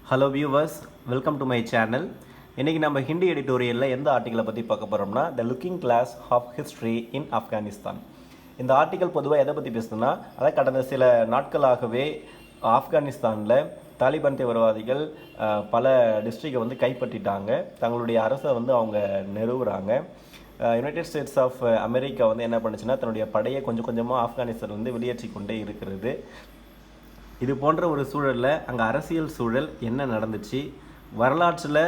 Hello viewers, welcome to my channel. இன்றைக்கி நம்ம ஹிந்தி எடிட்டோரியலில் எந்த ஆர்டிக்கலை பற்றி பார்க்க போகிறோம்னா the looking glass of history in Afghanistan. இந்த ஆர்டிக்கல் பொதுவாக எதை பற்றி பேசுதுன்னா, அதை கடந்த சில நாட்களாகவே ஆப்கானிஸ்தானில் தாலிபான் தீவிரவாதிகள் பல டிஸ்ட்ரிக்டை வந்து கைப்பற்றிட்டாங்க. தங்களுடைய அரசை வந்து அவங்க நிறுவுறாங்க. யுனைடெட் ஸ்டேட்ஸ் ஆஃப் அமெரிக்கா வந்து என்ன பண்ணுச்சுன்னா, தன்னுடைய படையை கொஞ்சம் கொஞ்சமாக ஆப்கானிஸ்தான் வந்து வெளியேற்றி கொண்டே இருக்கிறது. இது போன்ற ஒரு சூழலில் அங்கே அரசியல் சூழல் என்ன நடந்துச்சு, வரலாற்றில்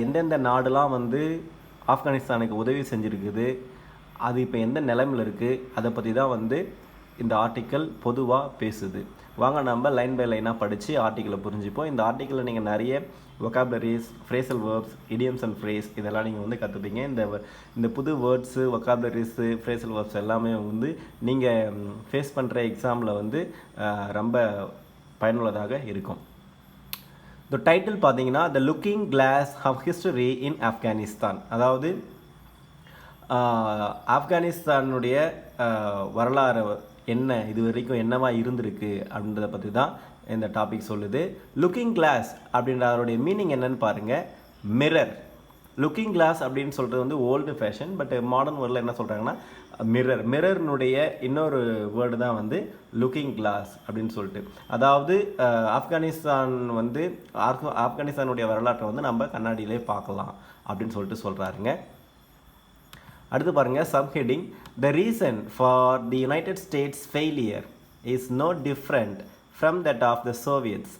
எந்தெந்த நாடுலாம் வந்து ஆப்கானிஸ்தானுக்கு உதவி செஞ்சுருக்குது, அது இப்போ எந்த நிலைமையில் இருக்குது, அதை பற்றி தான் வந்து இந்த ஆர்டிக்கல் பொதுவாக பேசுது. வாங்க நம்ம லைன் பை லைனாக படித்து ஆர்டிக்கலை புரிஞ்சுப்போம். இந்த ஆர்டிக்கலில் நீங்கள் நிறைய vocabularies, phrasal verbs, idioms and phrase இதெல்லாம் நீங்கள் வந்து கற்றுப்பீங்க. இந்த புது வேர்ட்ஸு, வொக்காபுலரிஸு, ஃப்ரேசல் வேர்ப்ஸ் எல்லாமே வந்து நீங்கள் ஃபேஸ் பண்ணுற எக்ஸாமில் வந்து ரொம்ப பயனுள்ளதாக இருக்கும். இந்த டைட்டில் பார்த்தீங்கன்னா the looking glass of history in Afghanistan. அதாவது ஆப்கானிஸ்தானுடைய வரலாறு என்ன, இது வரைக்கும் என்னவா இருந்திருக்கு அப்படின்றத பற்றி தான் இந்த டாபிக் சொல்லுது. லுக்கிங் கிளாஸ் அப்படின்ற அதோடைய மீனிங் என்னன்னு பாருங்கள். மிரர். லுக்கிங் கிளாஸ் அப்படின்னு சொல்கிறது வந்து ஓல்டு ஃபேஷன், பட் மாடர்ன் வேர்டில் என்ன சொல்கிறாங்கன்னா மிரர். மிரர்னுடைய இன்னொரு வேர்டு தான் வந்து லுக்கிங் கிளாஸ் அப்படின்னு சொல்லிட்டு. அதாவது ஆப்கானிஸ்தானுடைய வரலாற்றை வந்து நம்ம கண்ணாடியிலே பார்க்கலாம் அப்படின்னு சொல்லிட்டு சொல்கிறாருங்க. அடுத்து பாருங்கள், subheading. The reason for the United States failure is no different from that of the Soviets.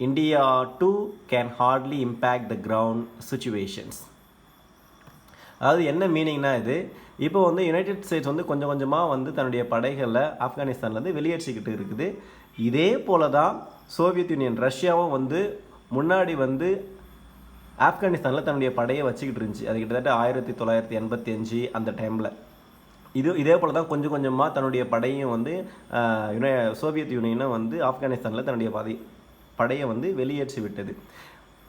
India too can hardly impact the ground situations. அதாவது என்ன மீனிங்னா, இது இப்போ வந்து யுனைடெட் ஸ்டேட்ஸ் வந்து கொஞ்சம் கொஞ்சமாக வந்து தன்னுடைய படைகளை ஆப்கானிஸ்தான்லேருந்து வெளியேற்றிக்கிட்டு இருக்குது. இதே போல தான் சோவியத் யூனியன், ரஷ்யாவும் வந்து முன்னாடி வந்து ஆப்கானிஸ்தானில் தன்னுடைய படையை வச்சுக்கிட்டு இருந்துச்சு. அது கிட்டத்தட்ட 1985 அந்த டைமில். இதே போல் தான் கொஞ்சம் கொஞ்சமாக தன்னுடைய படையும் வந்து சோவியத் யூனியனை வந்து ஆப்கானிஸ்தானில் தன்னுடைய படையை வந்து வெளியேற்றி விட்டது.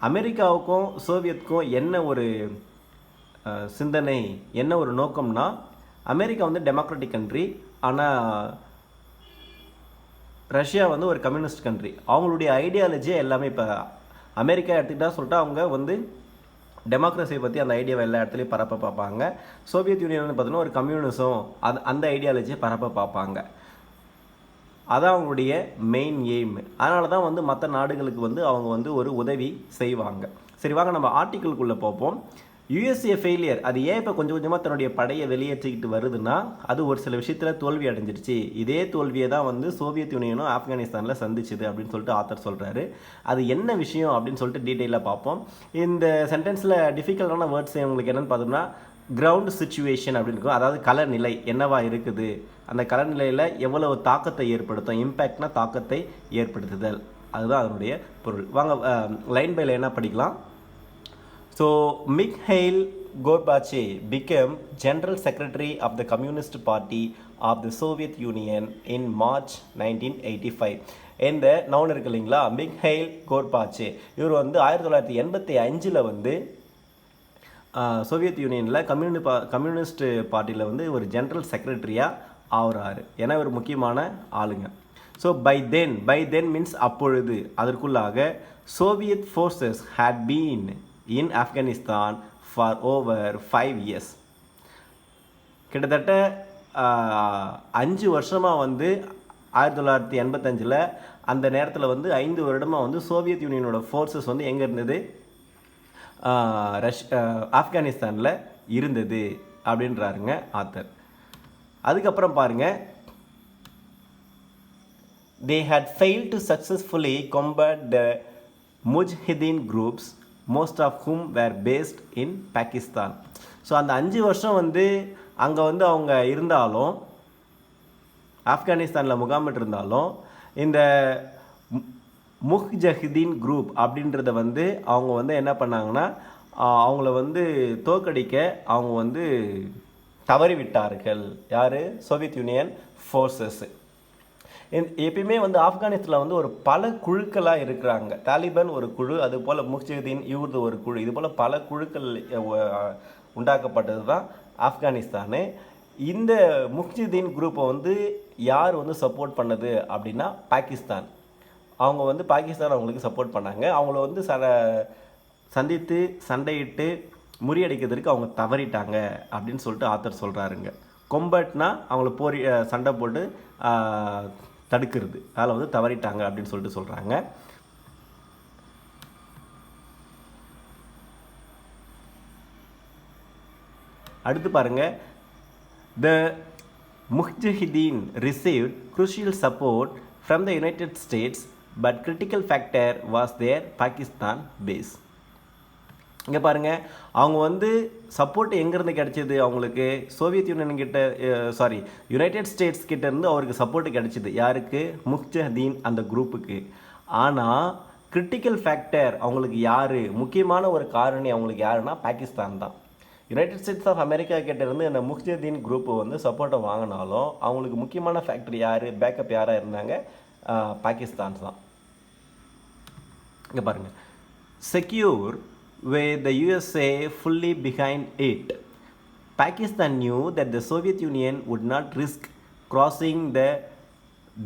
அமெரிக்காவுக்கும் சோவியத்துக்கும் என்ன ஒரு சிந்தனை, என்ன ஒரு நோக்கம்னா, அமெரிக்கா வந்து டெமோக்ராட்டிக் கண்ட்ரி, ஆனால் ரஷ்யா வந்து ஒரு கம்யூனிஸ்ட் கண்ட்ரி. அவங்களுடைய ஐடியாலஜியே எல்லாமே இப்போ அமெரிக்கா எடுத்துக்கிட்டா சொல்லிட்டு அவங்க வந்து டெமோக்ரஸியை பற்றி அந்த ஐடியாவை எல்லா இடத்துலையும் பரப்ப பார்ப்பாங்க. சோவியத் யூனியன் வந்து பார்த்தீங்கன்னா ஒரு கம்யூனிசம், அந்த ஐடியாலஜியை பரப்ப பார்ப்பாங்க. அதான் அவங்களுடைய மெயின் எய்ம். அதனால தான் வந்து மற்ற நாடுகளுக்கு வந்து அவங்க வந்து ஒரு உதவி செய்வாங்க. சரி, வாங்க நம்ம ஆர்டிக்கிள்குள்ளே பார்ப்போம். யுஎஸ்ஏ ஃபெயிலியர், அது ஏன் இப்போ கொஞ்சம் கொஞ்சமாக தன்னுடைய படையை வெளியேற்றிக்கிட்டு வருதுன்னா, அது ஒரு சில விஷயத்தில் தோல்வி அடைஞ்சிருச்சு. இதே தோல்வியை தான் வந்து சோவியத் யூனியனும் ஆப்கானிஸ்தானில் சந்திச்சுது அப்படின்னு சொல்லிட்டு ஆத்தர் சொல்கிறாரு. அது என்ன விஷயம் அப்படின்னு சொல்லிட்டு டீட்டெயிலாக பார்ப்போம். இந்த சென்டென்ஸில் டிஃபிகல்ட்டான வேர்ட்ஸ் உங்களுக்கு என்னென்னு பார்த்தோம்னா, கிரவுண்ட் சிச்சுவேஷன் அப்படின்னு இருக்கும். அதாவது களநிலை என்னவா இருக்குது, அந்த களநிலையில் எவ்வளவு தாக்கத்தை ஏற்படுத்தும், இம்பேக்ட்னா தாக்கத்தை ஏற்படுத்துதல், அதுதான் அதனுடைய பொருள். வாங்க லைன் பை லைனாக படிக்கலாம். So Mikhail Gorbachev became General Secretary of the Communist Party of the Soviet Union in March 1985. இந்த நவுன் இருக்கு இல்லைங்களா, மிக்ஹெயில் கோர்பாச்சே, இவர் வந்து 1985 வந்து சோவியத் யூனியனில் கம்யூனிஸ்ட் பார்ட்டியில் வந்து ஒரு ஜென்ரல் செக்ரட்டரியாக ஆகிறாரு. ஏன்னா ஒரு முக்கியமான ஆளுங்க. ஸோ பை தென் மீன்ஸ் அப்பொழுது, அதற்குள்ளாக Soviet forces had been in Afghanistan for over 5 years. கிட்டத்தட்ட 5 வருஷமாக வந்து 1985 அந்த நேரத்தில் வந்து 5 வருடமாக வந்து சோவியத் யூனியனோட ஃபோர்ஸஸ் வந்து எங்கே இருந்தது, ஆப்கானிஸ்தானில் இருந்தது அப்படின்றாருங்க ஆத்தர். அதுக்கப்புறம் பாருங்கள், they had failed to successfully combat the mujahideen groups, most of whom were based in Pakistan. So அந்த 5 வருஷம் வந்து அங்கே வந்து அவங்க இருந்தாலும், ஆப்கானிஸ்தானில் முகாமிட்டு இருந்தாலும், இந்த முஜாஹிதீன் குரூப் அப்படின்றத வந்து அவங்க வந்து என்ன பண்ணாங்கன்னா, அவங்கள வந்து தோற்கடிக்க அவங்க வந்து தவறிவிட்டார்கள். யார்? Soviet union forces. எப்பயுமே வந்து ஆப்கானிஸ்தானில் வந்து ஒரு பல குழுக்களாக இருக்கிறாங்க. தாலிபான் ஒரு குழு, அது போல் முஜாஹிதீன் இவரது ஒரு குழு, இது போல் பல குழுக்கள் உண்டாக்கப்பட்டது தான் ஆப்கானிஸ்தானு. இந்த முஜாஹிதீன் குரூப்பை வந்து யார் வந்து சப்போர்ட் பண்ணது அப்படின்னா பாகிஸ்தான். அவங்க வந்து பாகிஸ்தான் அவங்களுக்கு சப்போர்ட் பண்ணாங்க. அவங்கள வந்து சந்தித்து சண்டையிட்டு முறியடிக்கிறதுக்கு அவங்க தவறிட்டாங்க அப்படின்னு சொல்லிட்டு ஆத்தர் சொல்கிறாருங்க. கொம்பட்னா அவங்கள சண்டை போட்டு தடுக்கிறது, அதில் வந்து தவறிட்டாங்க அப்படின்னு சொல்லிட்டு சொல்கிறாங்க. அடுத்து பாருங்கள், த முஜ்ஹிதீன் received crucial support from the United States, but critical factor was their Pakistan base. இங்கே பாருங்கள், அவங்க வந்து சப்போர்ட் எங்கேருந்து கிடச்சிது அவங்களுக்கு? சோவியத் யூனியன் கிட்ட, யுனைடெட் ஸ்டேட்ஸ் கிட்டேருந்து அவருக்கு சப்போர்ட்டு கிடச்சிது. யாருக்கு? முஜ்ஹிதீன் அந்த குரூப்புக்கு. ஆனால் கிரிட்டிக்கல் ஃபேக்டர் அவங்களுக்கு யார்? முக்கியமான ஒரு காரணி அவங்களுக்கு யாருன்னா பாகிஸ்தான் தான். யுனைடெட் ஸ்டேட்ஸ் ஆஃப் அமெரிக்கா கிட்டேருந்து அந்த முஜ்ஹிதீன் குரூப்பு வந்து சப்போர்ட்டை வாங்கினாலும் அவங்களுக்கு முக்கியமான ஃபேக்டர் யார், பேக்கப் யாராக இருந்தாங்க? பாகிஸ்தான் தான். இங்கே பாருங்கள், secure with the USA fully behind it, Pakistan knew that the Soviet Union would not risk crossing the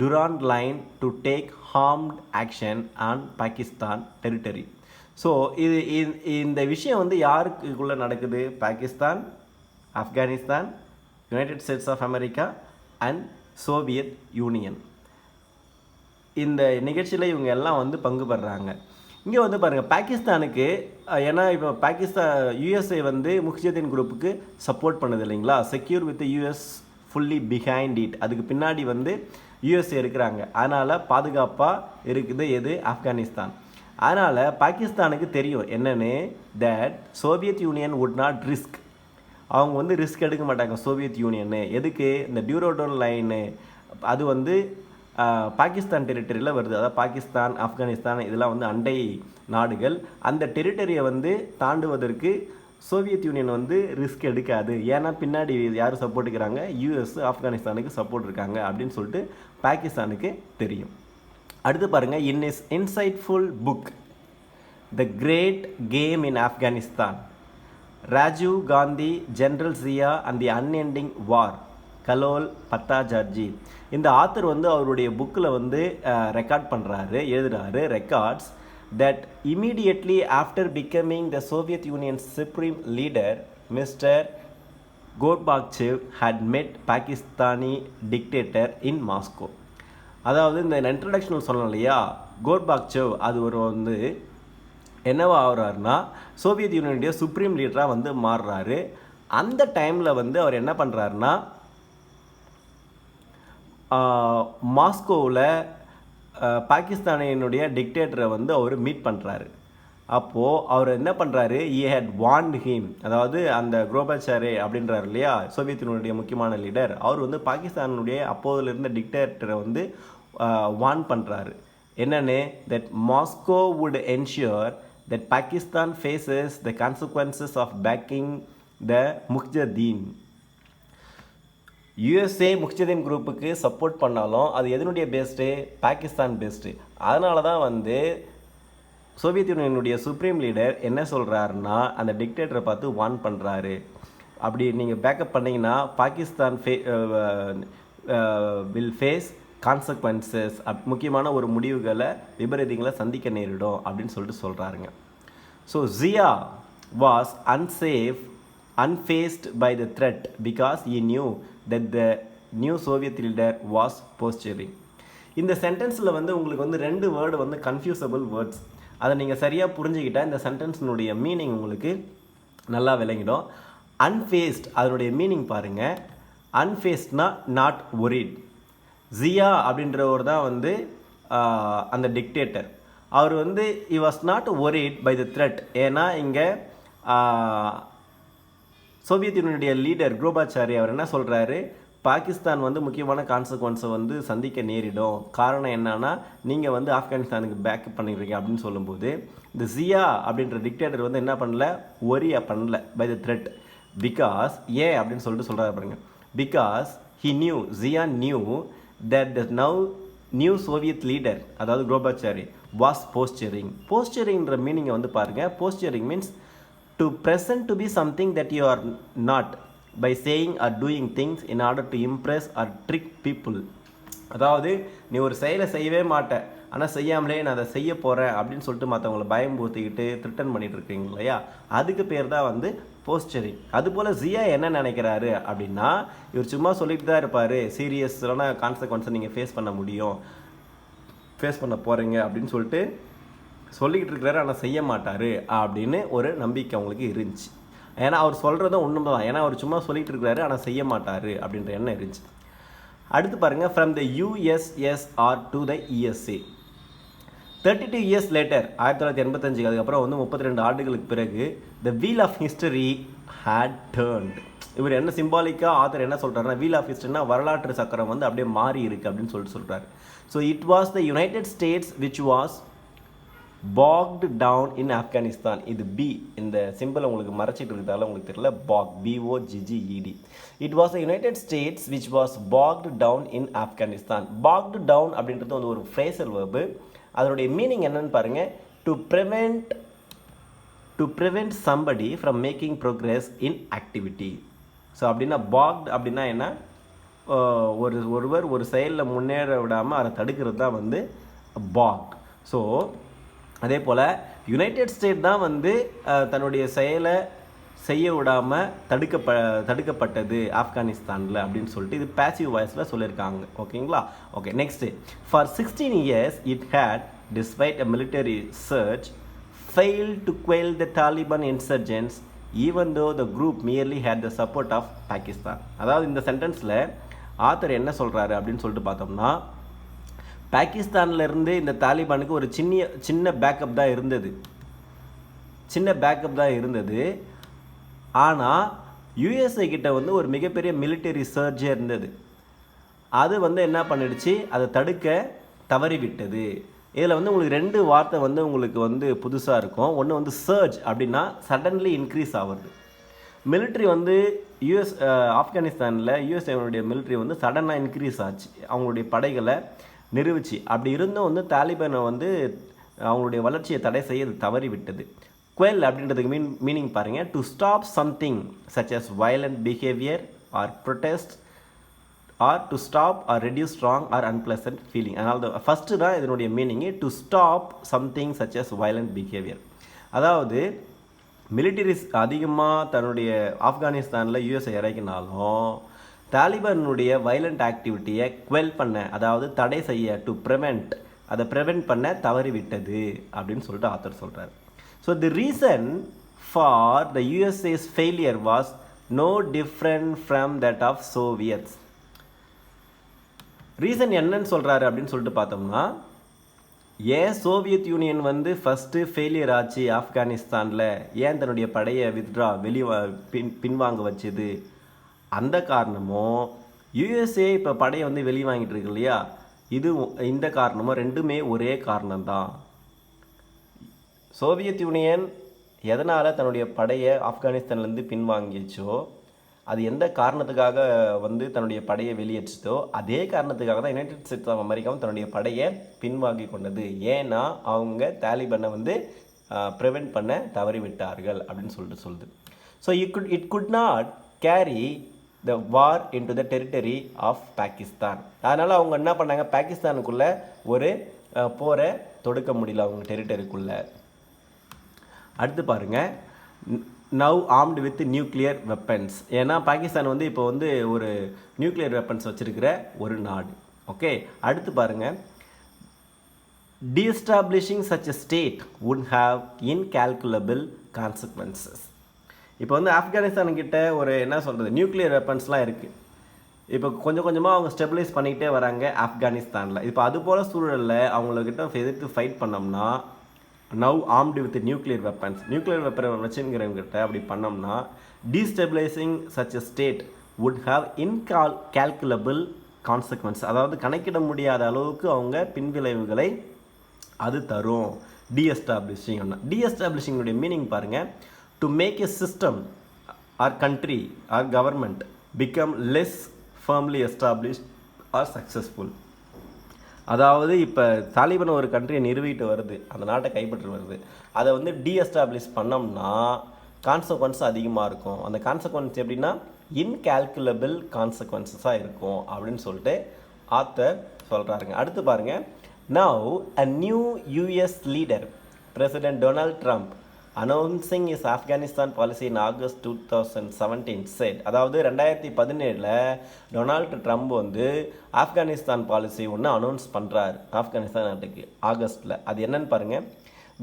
Durand line to take armed action on Pakistan territory. So இந்த விஷயம் வந்து யாருக்குள்ளே நடக்குது? Pakistan, Afghanistan, United States of America and Soviet Union. இந்த நிகழ்ச்சியில் இவங்க எல்லாம் வந்து பங்கு பெறுறாங்க. இங்கே வந்து பாருங்கள், பாகிஸ்தானுக்கு, ஏன்னா இப்போ யூஎஸ்ஏ வந்து முஜ்ஹிதீன் குரூப்புக்கு சப்போர்ட் பண்ணுது இல்லைங்களா? Secure with US fully behind it, அதுக்கு பின்னாடி வந்து யூஎஸ்ஏ இருக்கிறாங்க. அதனால் பாதுகாப்பாக இருக்குது எது? ஆப்கானிஸ்தான். அதனால் பாகிஸ்தானுக்கு தெரியும் என்னென்னு, that Soviet union would not risk, அவங்க வந்து ரிஸ்க் எடுக்க மாட்டாங்க சோவியத் யூனியன்னு. எதுக்கு? இந்த டியூரோடோன் லைனு அது வந்து பாகிஸ்தான் டெரிட்டரியில் வருது. அதாவது பாகிஸ்தான், ஆப்கானிஸ்தான் இதெல்லாம் வந்து அண்டை நாடுகள். அந்த டெரிட்டரியை வந்து தாண்டுவதற்கு சோவியத் யூனியன் வந்து ரிஸ்க் எடுக்காது. ஏன்னா பின்னாடி யார் சப்போர்ட் இருக்கிறாங்க? யூஎஸ் ஆப்கானிஸ்தானுக்கு சப்போர்ட் இருக்காங்க அப்படின்னு சொல்லிட்டு பாகிஸ்தானுக்கு தெரியும். அடுத்து பாருங்கள், in his insightful book the great game in Afghanistan, Rajiv Gandhi, General Zia and the unending war, Kallol Bhattacharjee. இந்த ஆத்தர் வந்து அவருடைய புக்கில் வந்து ரெக்கார்ட் பண்ணுறாரு, எழுதுகிறாரு. Records that immediately after becoming the Soviet Union's supreme leader mister Gorbachev had met Pakistani dictator in Moscow. அதாவது இந்த இன்ட்ரடக்ஷனில் சொல்லணும் இல்லையா, கோர்பாச்சேவ் அது ஒரு வந்து என்னவா ஆகிறாருன்னா சோவியத் யூனியனுடைய சுப்ரீம் லீடராக வந்து மாறுறாரு. அந்த டைமில் வந்து அவர் என்ன பண்ணுறாருன்னா மாஸ்கோவில் பாகிஸ்தானினுடைய டிக்டேட்டரை வந்து அவர் மீட் பண்ணுறாரு. அப்போது அவர் என்ன பண்ணுறாரு, ஈ ஹேட் வார்ன்ட் ஹிம், அதாவது அந்த கோர்பாச்சேவ் அப்படின்றார் இல்லையா, சோவியத் யூனியனுடைய முக்கியமான லீடர், அவர் வந்து பாகிஸ்தானுடைய அப்போதில் இருந்த டிக்டேட்டரை வந்து வார்ன் பண்ணுறாரு. என்னென்னு, that Moscow would ensure that Pakistan faces the consequences of backing the mujahideen. USA mujahideen குரூப்புக்கு சப்போர்ட் பண்ணாலும் அது எதனுடைய பேஸ்டு? பாகிஸ்தான் பேஸ்டு. அதனால தான் வந்து சோவியத் யூனியனுடைய சுப்ரீம் லீடர் என்ன சொல்கிறாருன்னா அந்த டிக்டேட்டரை பார்த்து வார்ன் பண்ணுறாரு. அப்படி நீங்கள் பேக்கப் பண்ணிங்கன்னா பாகிஸ்தான் வில் ஃபேஸ் கான்சிக்வன்சஸ், முக்கியமான ஒரு முடிவுகளை, விபரீதங்களை சந்திக்க நேரிடும் அப்படின்னு சொல்லிட்டு சொல்கிறாருங்க. So Zia was unfazed by the threat because he knew that the new Soviet leader was posturing. இந்த சென்டென்ஸில் வந்து உங்களுக்கு வந்து 2 வேர்டு வந்து கன்ஃபியூசபிள் வேர்ட்ஸ். அதை நீங்கள் சரியாக புரிஞ்சுக்கிட்டால் இந்த சென்டென்ஸினுடைய மீனிங் உங்களுக்கு நல்லா விளங்கிடும். அன்ஃபேஸ்ட் அதனுடைய மீனிங் பாருங்கள். அன்ஃபேஸ்ட்னா நாட் ஒரிட். ஜியா அப்படின்றவர் தான் வந்து அந்த டிக்டேட்டர். அவர் வந்து he was not worried by the threat. ஏன்னா இங்கே சோவியத் யூனியனுடைய லீடர் கோர்பாச்சேவ் அவர் என்ன சொல்கிறாரு, பாகிஸ்தான் வந்து முக்கியமான கான்சிக்வன்ஸை வந்து சந்திக்க நேரிடும். காரணம் என்னன்னா, நீங்கள் வந்து ஆப்கானிஸ்தானுக்கு பேக்கப் பண்ணிடுறீங்க அப்படின்னு சொல்லும்போது இந்த ஜியா அப்படின்ற டிக்டேட்டர் வந்து என்ன பண்ணல, ஒரியா பண்ணல பை த த்ரெட். பிகாஸ் ஏன் அப்படின்னு சொல்லிட்டு சொல்கிறாரு பாருங்க. Because he knew, Zia knew that the new Soviet leader, அதாவது கோர்பாச்சேவ் வாஸ் போஸ்டரிங். போஸ்டரிங்ன்ற மீனிங்கை வந்து பாருங்கள். Fostering means to present to be something that you are not by saying or doing things in order to impress or trick people. அதாவது நீ ஒரு செயலை செய்யவே மாட்ட, ஆனால் செய்யாமலே நான் அதை செய்ய போகிறேன் அப்படின்னு சொல்லிட்டு மற்றவங்களை பயம்பூத்திக்கிட்டு த்ரிட்டன் பண்ணிட்டு இருக்கீங்க இல்லையா, அதுக்கு பேர் தான் வந்து போஸ்டரிங். அதுபோல் ஜியா என்ன நினைக்கிறாரு அப்படின்னா, இவர் சும்மா சொல்லிட்டு தான் இருப்பார், சீரியஸான கான்சிக்வன்ஸை நீங்கள் ஃபேஸ் பண்ண முடியும், ஃபேஸ் பண்ண போகிறீங்க அப்படின்னு சொல்லிட்டு சொல்லிக்கிட்டு இருக்கிறாரு, ஆனால் செய்ய மாட்டார் அப்படின்னு ஒரு நம்பிக்கை அவங்களுக்கு இருந்துச்சு. ஏன்னா அவர் சொல்கிறதும் உண்மை தான், ஏன்னா அவர் சும்மா சொல்லிகிட்டு இருக்கிறாரு ஆனால் செய்ய மாட்டார் அப்படின்ற எண்ணம் இருந்துச்சு. அடுத்து பாருங்கள், from the USSR to the ESA 32 years later, 1985 அதுக்கப்புறம் வந்து 32 ஆண்டுகளுக்கு பிறகு the wheel of history had turned. இவர் என்ன சிம்பாலிக்காக ஆத்தர் என்ன சொல்கிறாருன்னா, வீல் ஆஃப் ஹிஸ்டரினா வரலாற்று சக்கரம் வந்து அப்படியே மாறி இருக்குது அப்படின்னு சொல்லிட்டு சொல்கிறாரு. So it was the United states which was bogged down in Afghanistan. இது பி, இந்த சிம்பிள் உங்களுக்கு மறைச்சிட்டு இருக்கிறதால உங்களுக்கு தெரியல, பாக், BOGGED. It was the United States which was bogged down in Afghanistan. bogged down அப்படின்றது வந்து ஒரு phrasal verb. அதனுடைய மீனிங் என்னன்னு பாருங்க, to prevent somebody from making progress in activity. So அப்படின்னா bogged அப்படின்னா என்ன, ஒருவர் ஒரு செயலில் முன்னேற விடாமல் அதை தடுக்கிறது தான் வந்து bogged. ஸோ அதே போல் யுனைடெட் ஸ்டேட் தான் வந்து தன்னுடைய செயலை செய்ய விடாமல் தடுக்கப்பட்டது ஆப்கானிஸ்தானில் அப்படின்னு சொல்லிட்டு இது பேசிவ் வாய்ஸில் சொல்லியிருக்காங்க. ஓகேங்களா? Okay, next. For 16 years it had, despite a military surge, failed to quell the Taliban insurgents even though the group merely had the support of Pakistan. அதாவது இந்த சென்டென்ஸில் ஆத்தர் என்ன சொல்கிறாரு அப்படின்னு சொல்லிட்டு பார்த்தோம்னா, பாகிஸ்தான்லேருந்து இந்த தாலிபானுக்கு ஒரு சின்ன பேக்கப் தான் இருந்தது. ஆனால் யுஎஸ்ஏ கிட்ட வந்து ஒரு மிகப்பெரிய மிலிட்டரி சர்ஜே இருந்தது. அது வந்து என்ன பண்ணிடுச்சு, அதை தடுக்க தவறிவிட்டது. இதில் வந்து உங்களுக்கு 2 வார்த்தை வந்து உங்களுக்கு வந்து புதுசாக இருக்கும். ஒன்று வந்து சர்ஜ் அப்படின்னா சடன்லி இன்க்ரீஸ் ஆகுது. மிலிட்ரி வந்து ஆப்கானிஸ்தானில் யுஎஸ்ஏனுடைய மிலிட்ரி வந்து சடனாக இன்க்ரீஸ் ஆச்சு, அவங்களுடைய படைகளை நிரூபிச்சு. அப்படி இருந்தும் வந்து தாலிபானை வந்து அவங்களுடைய வளர்ச்சியை தடை செய்ய தவறி விட்டது. குவெல் அப்படின்றதுக்கு மீனிங் பாருங்கள், to stop something such as violent behaviour or protest or to stop or reduce strong or unpleasant feeling. அதனால ஃபஸ்ட்டு தான் இதனுடைய meaning, to stop something such as violent behaviour. அதாவது மிலிட்டரிஸ் அதிகமாக தன்னுடைய ஆப்கானிஸ்தானில் யுஎஸ்ஏ இறக்கினாலும் தாலிபானுடைய வைலண்ட் ஆக்டிவிட்டியை குவெல் பண்ண, அதாவது தடை செய்ய, டு ப்ரிவெண்ட், அதை ப்ரிவெண்ட் பண்ண தவறிவிட்டது அப்படின்னு சொல்லிட்டு ஆத்தர் சொல்கிறார். So the reason for the USA's failure was no different from that of Soviets. Reason என்னன்னு சொல்கிறாரு அப்படின்னு சொல்லிட்டு பார்த்தோம்னா, ஏன் சோவியத் யூனியன் வந்து ஃபஸ்ட்டு ஃபெயிலியர் ஆச்சு ஆப்கானிஸ்தானில், ஏன் தன்னுடைய படையை பின்வாங்க வச்சுது, அந்த காரணமும் யுஎஸ்ஏ இப்போ படையை வந்து வெளியே வாங்கிட்டு இருக்கு இல்லையா, இந்த காரணமும் ரெண்டுமே ஒரே காரணம்தான். சோவியத் யூனியன் எதனால் தன்னுடைய படையை ஆப்கானிஸ்தான்லேருந்து பின்வாங்கிச்சோ, அது எந்த காரணத்துக்காக வந்து தன்னுடைய படையை வெளியேற்றதோ அதே காரணத்துக்காக தான் யுனைடெட் ஸ்டேட்ஸ் ஆஃப் அமெரிக்காவும் தன்னுடைய படையை பின்வாங்கி கொண்டது. ஏன்னா அவங்க தாலிபானை வந்து ப்ரிவெண்ட் பண்ண தவறிவிட்டார்கள் அப்படின்னு சொல்லுது. So it could not carry the war into the territory of Pakistan. அதனால் அவங்க என்ன பண்ணாங்க, பாகிஸ்தானுக்குள்ளே ஒரு போரை தொடுக்க முடியல அவங்க டெரிட்டரிக்குள்ளே. அடுத்து பாருங்கள், now armed with nuclear weapons. ஏன்னா பாகிஸ்தான் வந்து இப்போ வந்து ஒரு நியூக்ளியர் வெப்பன்ஸ் வச்சுருக்கிற ஒரு நாடு. ஓகே, அடுத்து பாருங்கள், destabilising such a state would have incalculable consequences. இப்போ வந்து ஆப்கானிஸ்தான்கிட்ட ஒரு என்ன சொல்கிறது, நியூக்ளியர் வெப்பன்ஸ்லாம் இருக்குது. இப்போ கொஞ்சம் கொஞ்சமாக அவங்க ஸ்டெபிலைஸ் பண்ணிக்கிட்டே வராங்க ஆப்கானிஸ்தானில். இப்போ அது போல் சூழலில் அவங்கக்கிட்ட எதிர்த்து ஃபைட் பண்ணோம்னா, now armed with nuclear weapons, nuclear weapon வச்சுங்கிறவங்கிட்ட அப்படி பண்ணோம்னா, destabilising such a state would have incalculable consequence, அதாவது கணக்கிட முடியாத அளவுக்கு அவங்க பின்விளைவுகளை அது தரும். டீஎஸ்டாப்ளிஷிங்குடைய மீனிங் பாருங்கள், to make a system or country or government become less firmly established or successful. அதாவது இப்போ தாலிபான் ஒரு கண்ட்ரியை நிறுவிட்டு வருது, அந்த நாட்டை கைப்பற்றி வருது, அதை வந்து டீஎஸ்டாப்ளிஷ் பண்ணோம்னா கான்சிக்வன்ஸ் அதிகமாக இருக்கும். அந்த கான்சிக்வன்ஸ் எப்படின்னா இன்கால்குலபிள் கான்சிக்வன்சஸாக இருக்கும் அப்படின்னு சொல்லிட்டு ஆத்தர் சொல்கிறாருங்க. அடுத்து பாருங்கள், Now, a new US leader, President Donald Trump, announcing his Afghanistan policy in August 2017 said, அதாவது 2017 டொனால்டு ட்ரம்ப் வந்து ஆப்கானிஸ்தான் பாலிசி ஒன்று அனௌன்ஸ் பண்ணுறாரு ஆப்கானிஸ்தான் நாட்டுக்கு ஆகஸ்ட்டில். அது என்னன்னு பாருங்கள்.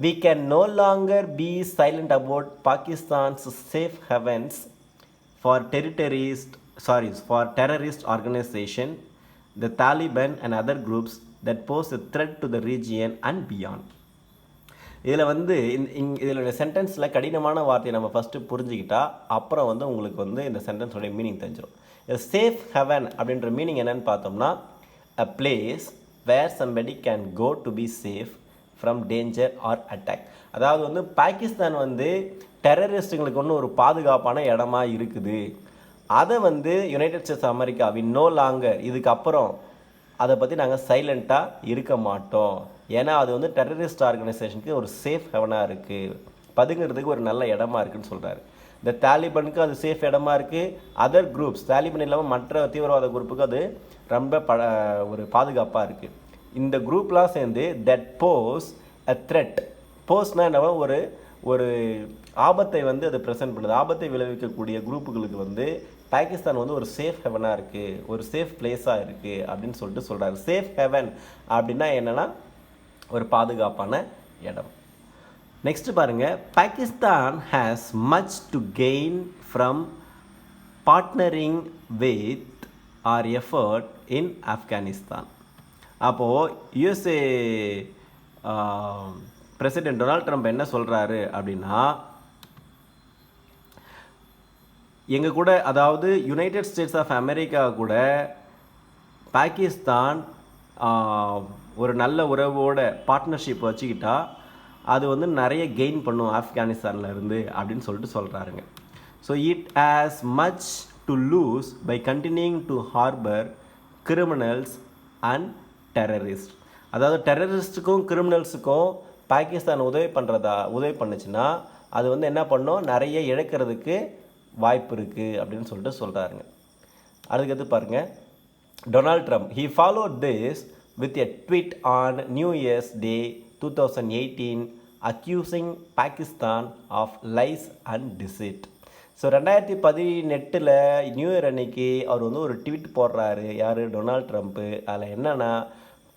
We can no longer be silent about Pakistan's safe havens for terrorist organization, the Taliban and other groups that pose a threat to the region and beyond. இதில் வந்து இதில் சென்டென்ஸில் கடினமான வார்த்தையை நம்ம ஃபஸ்ட்டு புரிஞ்சுக்கிட்டா அப்புறம் வந்து உங்களுக்கு வந்து இந்த சென்டென்ஸோடைய மீனிங் தெரிஞ்சிடும். சேஃப் ஹெவன் அப்படின்ற மீனிங் என்னன்னு பார்த்தோம்னா, a place where somebody can go to be safe from danger or attack. அதாவது வந்து பாகிஸ்தான் வந்து டெரரிஸ்ட்டுங்களுக்கு ஒன்று ஒரு பாதுகாப்பான இடமா இருக்குது. அதை வந்து United States America no longer, இதுக்கப்புறம் அதை பற்றி நாங்கள் சைலண்ட்டாக இருக்க மாட்டோம். ஏன்னா அது வந்து டெரரிஸ்ட் ஆர்கனைசேஷனுக்கு ஒரு சேஃப் ஹெவனாக இருக்குது, பதுங்கிறதுக்கு ஒரு நல்ல இடமா இருக்குதுன்னு சொல்கிறாரு. இந்த தாலிபனுக்கு அது சேஃப் இடமா இருக்குது. அதர் குரூப்ஸ், தாலிபன் இல்லாமல் மற்ற தீவிரவாத குரூப்புக்கு அது ரொம்ப ஒரு பாதுகாப்பாக இருக்குது. இந்த குரூப்லாம் சேர்ந்து தட் போஸ் அ த்ரெட், போஸ்னால் என்ன, ஒரு ஆபத்தை வந்து அது ப்ரெசென்ட் பண்ணுது. ஆபத்தை விளைவிக்கக்கூடிய குரூப்புகளுக்கு வந்து பாகிஸ்தான் வந்து ஒரு சேஃப் ஹெவனாக இருக்குது, ஒரு சேஃப் பிளேஸாக இருக்குது அப்படின்னு சொல்கிறாரு. சேஃப் ஹெவன் அப்படின்னா என்னென்னா ஒரு பாதுகாப்பான இடம். நெக்ஸ்ட் பாருங்கள். Pakistan has much to gain from partnering with our effort in Afghanistan. அப்போது யுஎஸ்ஏ பிரசிடென்ட் டொனால்ட் ட்ரம்ப் என்ன சொல்கிறாரு அப்படின்னா, எங்கள் கூட, அதாவது யுனைடெட் ஸ்டேட்ஸ் ஆஃப் அமெரிக்கா கூட பாகிஸ்தான் ஒரு நல்ல உறவோட பார்ட்னர்ஷிப் வச்சுக்கிட்டா அது வந்து நிறைய கெயின் பண்ணும் ஆப்கானிஸ்தானில் இருந்து அப்படின்னு சொல்கிறாருங்க. So it has much to lose by continuing to harbour criminals and terrorist. அதாவது டெரரிஸ்ட்டுக்கும் கிரிமினல்ஸுக்கும் பாகிஸ்தான் உதவி பண்ணுச்சுன்னா அது வந்து என்ன பண்ணும், நிறைய இழக்கிறதுக்கு வாய்ப்பு இருக்குது அப்படின்னு சொல்கிறாருங்க. அதுக்கடுத்து பாருங்கள். Donald Trump he followed this with a tweet on New Year's Day 2018 accusing Pakistan of lies and deceit. So 2018 new year அன்னைக்கு அவர் வந்து ஒரு ட்வீட் போடுறாரு. யார்? Donald Trump. அதில் என்னென்னா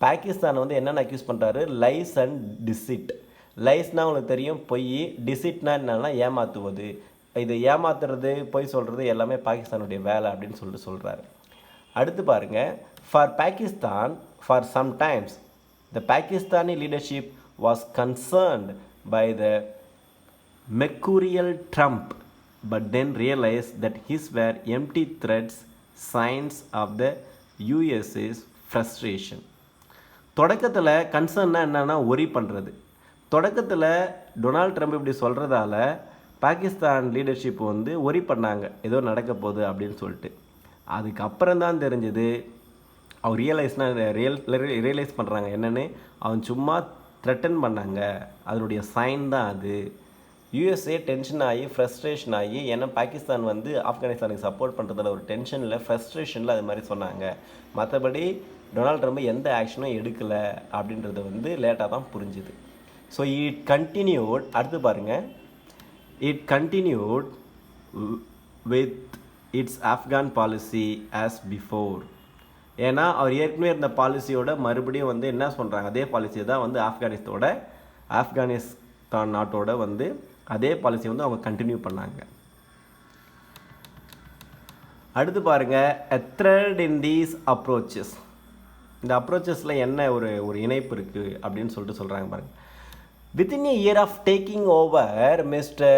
பாகிஸ்தான் வந்து என்னென்ன அக்யூஸ் பண்ணுறாரு, லைஸ் அண்ட் டிசிட். லைஸ்னால் உங்களுக்கு தெரியும் பொய், டிசிட்னா என்னென்னா ஏமாற்றுவது. இது ஏமாத்துறது, பொய் சொல்கிறது எல்லாமே பாகிஸ்தானுடைய வேலை அப்படின்னு சொல்கிறாரு. அடுத்து பாருங்கள். For Pakistan for sometimes the Pakistani leadership was concerned by the mercurial Trump but then realise that his were empty threats signs of the USA's frustration. தொடக்கத்தில் கன்சர்ன்னா என்னென்னா ஒரி பண்ணுறது. தொடக்கத்தில் டொனால்ட் ட்ரம்ப் இப்படி சொல்கிறதால பாகிஸ்தான் லீடர்ஷிப் வந்து ஒரி பண்ணாங்க, ஏதோ நடக்க போகுது அப்படின்னு சொல்லிட்டு. அதுக்கப்புறம் தான் தெரிஞ்சது, அவர் ரியலைஸ் பண்ணுறாங்க என்னென்னு, அவன் சும்மா த்ரெட்டன் பண்ணாங்க, அதனுடைய சைன் தான் அது. யூஎஸ்ஏ டென்ஷன் ஆகி ஃப்ரஸ்ட்ரேஷன் ஆகி, ஏன்னா பாகிஸ்தான் வந்து ஆப்கானிஸ்தானுக்கு சப்போர்ட் பண்ணுறதுல ஒரு டென்ஷனில் ஃப்ரஸ்ட்ரேஷனில் அது மாதிரி சொன்னாங்க. மற்றபடி டொனால்ட் ட்ரம்ப் எந்த ஆக்ஷனும் எடுக்கலை அப்படின்றது வந்து லேட்டாக தான் புரிஞ்சுது. So it continued. அடுத்து பாருங்கள். It continued with it's Afghan policy as before. ஏன்னா அவர் ஏற்கனவே இருந்த பாலிசியோட மறுபடியும் வந்து என்ன சொல்கிறாங்க, அதே பாலிசியை தான் வந்து ஆப்கானிஸ்தான் நாட்டோட வந்து அதே பாலிசி வந்து அவங்க கண்டினியூ பண்ணாங்க. அடுத்து பாருங்கள். a thread in these approaches. இந்த அப்ரோச்சஸில் என்ன ஒரு இணைப்பு இருக்குது அப்படின்னு சொல்கிறாங்க பாருங்கள். Within a year of taking over, Mr.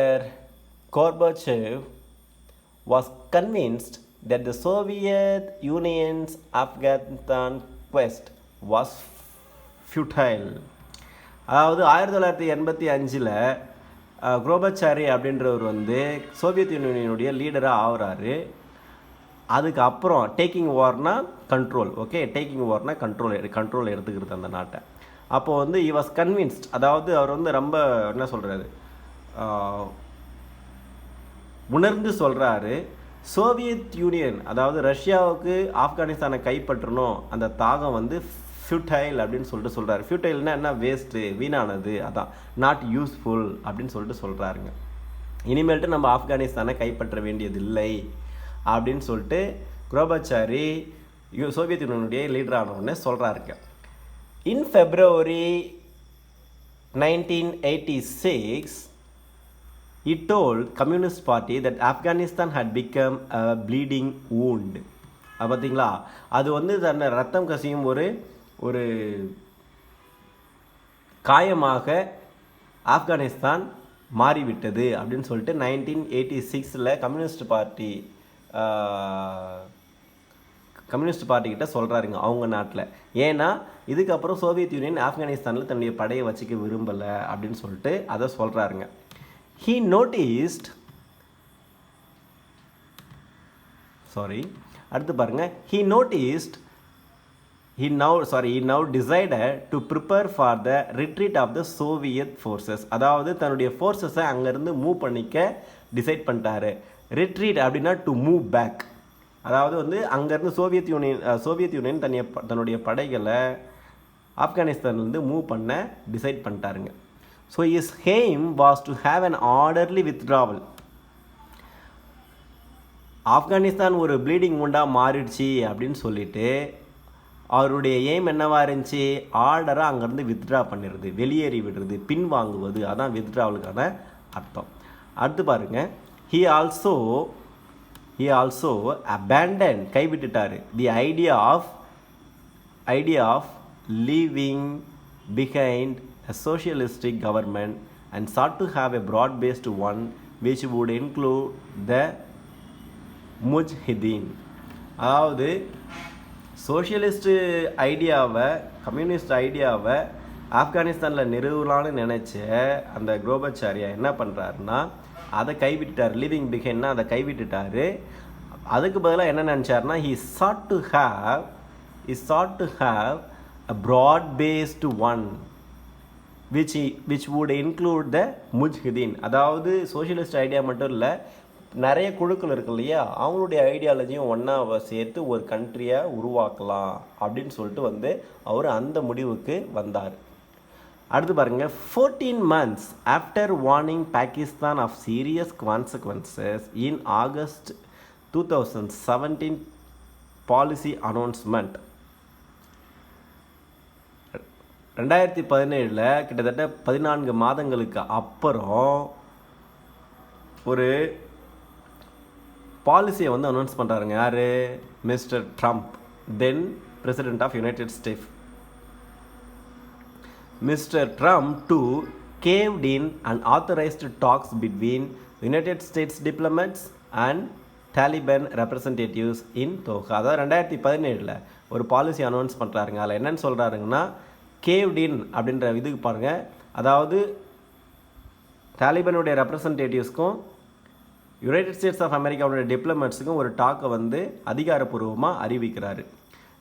Gorbachev was convinced that the Soviet Union's Afghanistan quest was futile. அதாவது 1985 குரோபச்சாரி அப்படின்றவர் வந்து சோவியத் யூனியனுடைய லீடராக ஆகிறாரு. அதுக்கப்புறம் டேக்கிங் ஓவர்னா கண்ட்ரோல், ஓகே, டேக்கிங் ஓவர்னா கண்ட்ரோல் எடுத்துக்கிறது அந்த நாட்டை. அப்போது வந்து he was convinced, அதாவது அவர் வந்து ரொம்ப என்ன சொல்கிறாரு, உணர்ந்து சொல்கிறாரு, சோவியத் யூனியன் அதாவது ரஷ்யாவுக்கு ஆப்கானிஸ்தானை கைப்பற்றணும் அந்த தாகம் வந்து ஃபியூட்டைல் அப்படின்னு சொல்லிட்டு சொல்கிறாரு. ஃபியூட்டைல்னா என்ன, வேஸ்ட்டு, வீணானது, அதான் நாட் யூஸ்ஃபுல் அப்படின்னு சொல்லிட்டு சொல்கிறாருங்க. இனிமேல்ட்டு நம்ம ஆப்கானிஸ்தானை கைப்பற்ற வேண்டியதில்லை அப்படின்னு சொல்லிட்டு குரோபாச்சாரி சோவியத் யூனியனுடைய லீடர் ஆனவுடனே சொல்கிறாருங்க. இன் February 1986, he told Communist Party that Afghanistan had become a bleeding wound. பார்த்தீங்களா, அது வந்து தன்னை ரத்தம் கசியும் ஒரு காயமாக ஆப்கானிஸ்தான் மாறிவிட்டது அப்படின்னு சொல்லிட்டு 1986 கம்யூனிஸ்ட் பார்ட்டிக்கிட்ட சொல்கிறாருங்க அவங்க நாட்டில். ஏன்னா இதுக்கப்புறம் சோவியத் யூனியன் ஆப்கானிஸ்தானில் தன்னுடைய படையை வச்சுக்க விரும்பலை அப்படின்னு சொல்லிட்டு அதை சொல்கிறாருங்க. He noticed, அடுத்து பாருங்க, he now decided to prepare for the retreat of the Soviet forces. அதாவது தன்னுடைய ஃபோர்ஸஸை அங்கேருந்து மூவ் பண்ணிக்க டிசைட் பண்ணிட்டாரு. ரிட்ரீட் அப்படின்னா டு மூவ் பேக், அதாவது வந்து அங்கேருந்து சோவியத் யூனியன் தன்னுடைய படைகளை ஆப்கானிஸ்தான்லேருந்து மூவ் பண்ண டிசைட் பண்ணிட்டாருங்க. So his aim was to have an orderly withdrawal. Afghanistan ஒரு ப்ளீடிங் உண்டாக மாறிடுச்சு அப்படின்னு சொல்லிட்டு அவருடைய எய்ம் என்னவாக இருந்துச்சு, ஆர்டராக அங்கேருந்து வித்ட்ரா பண்ணிடுறது, வெளியேறி விடுறது, பின்வாங்குவது, அதான் வித்ட்ராவலுக்கான அர்த்தம். அடுத்து பாருங்கள், he also abandoned, கைவிட்டுட்டார், the idea of leaving behind a socialistic government and sought to have a broad-based one which would include the Mujahideen. அதாவது சோஷியலிஸ்ட் ஐடியாவை, கம்யூனிஸ்ட் ஐடியாவை ஆப்கானிஸ்தானில் நிறுவலான்னு நினச்ச அந்த குரோபாச்சாரியா என்ன பண்ணுறாருன்னா அதை கைவிட்டுட்டார். லீவிங் பிஹைண்ட்னா அதை கைவிட்டுட்டார். அதுக்கு பதிலாக என்ன நினச்சாருன்னா he sought to have a broad-based one which would include the Mujahideen. அதாவது சோஷியலிஸ்ட் ஐடியா மட்டும் இல்லை, நிறைய குழுக்கள் இருக்கு இல்லையா, அவங்களுடைய ஐடியாலஜியும் ஒன்றா சேர்த்து ஒரு கண்ட்ரியாக உருவாக்கலாம் அப்படின்னு சொல்லிட்டு வந்து அவர் அந்த முடிவுக்கு வந்தார். அடுத்து பாருங்கள், 14 months after warning Pakistan of serious consequences in August 2017 policy announcement, 2017 கிட்டத்தட்ட 14 மாதங்களுக்கு அப்புறம் ஒரு பாலிசியை வந்து அனௌன்ஸ் பண்ணுறாருங்க. யார், mister Trump, then president of United States. Mister Trump to caved in and authorized talks between United States diplomats and Taliban representatives in Doha. அதாவது 2017 ஒரு பாலிசி அனௌன்ஸ் பண்ணுறாருங்க. அதில் என்னென்னு சொல்கிறாருங்கன்னா, caved in அப்படின்ற இதுக்கு பாருங்கள், அதாவது தாலிபானுடைய ரெப்ரசன்டேட்டிவ்ஸ்க்கும் யுனைடெட் ஸ்டேட்ஸ் ஆஃப் அமெரிக்காவுடைய டிப்ளமேட்ஸுக்கும் ஒரு டாக்கை வந்து அதிகாரப்பூர்வமாக அறிவிக்கிறாரு.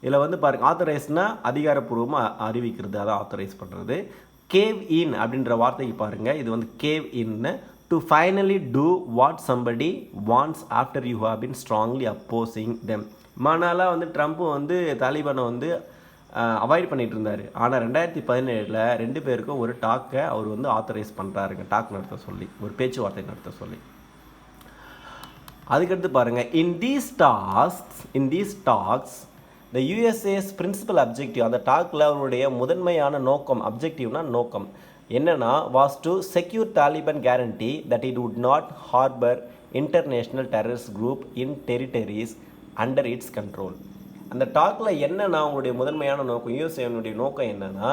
இதில் வந்து பாருங்கள், ஆத்தரைஸ்னால் அதிகாரப்பூர்வமாக அறிவிக்கிறது, அதான் ஆத்தரைஸ் பண்ணுறது. கேவ் இன் அப்படின்ற வார்த்தைக்கு பாருங்கள், இது வந்து gave in, to finally do what somebody wants after you have been strongly opposing them. மனாலாக வந்து ட்ரம்ப்பும் வந்து தாலிபானை வந்து அவாய்ட் பண்ணிகிட்டு இருந்தார். ஆனால் 2017 ரெண்டு பேருக்கும் ஒரு டாக்கை அவர் வந்து ஆத்தரைஸ் பண்ணுறாருங்க, டாக் நடத்த சொல்லி, ஒரு பேச்சுவார்த்தை நடத்த சொல்லி. அதுக்கடுத்து பாருங்கள், in these talks the USA's principal objective, அந்த டாக்கில் அவருடைய முதன்மையான நோக்கம், அப்ஜெக்டிவ்னா நோக்கம் என்னென்னா, was to secure Taliban guarantee that it would not harbour international terrorist group in territories under its control. அந்த டாக்கில் என்னென்னா அவங்களுடைய முதன்மையான நோக்கம், யூஎஸ்ஏனுடைய நோக்கம் என்னென்னா,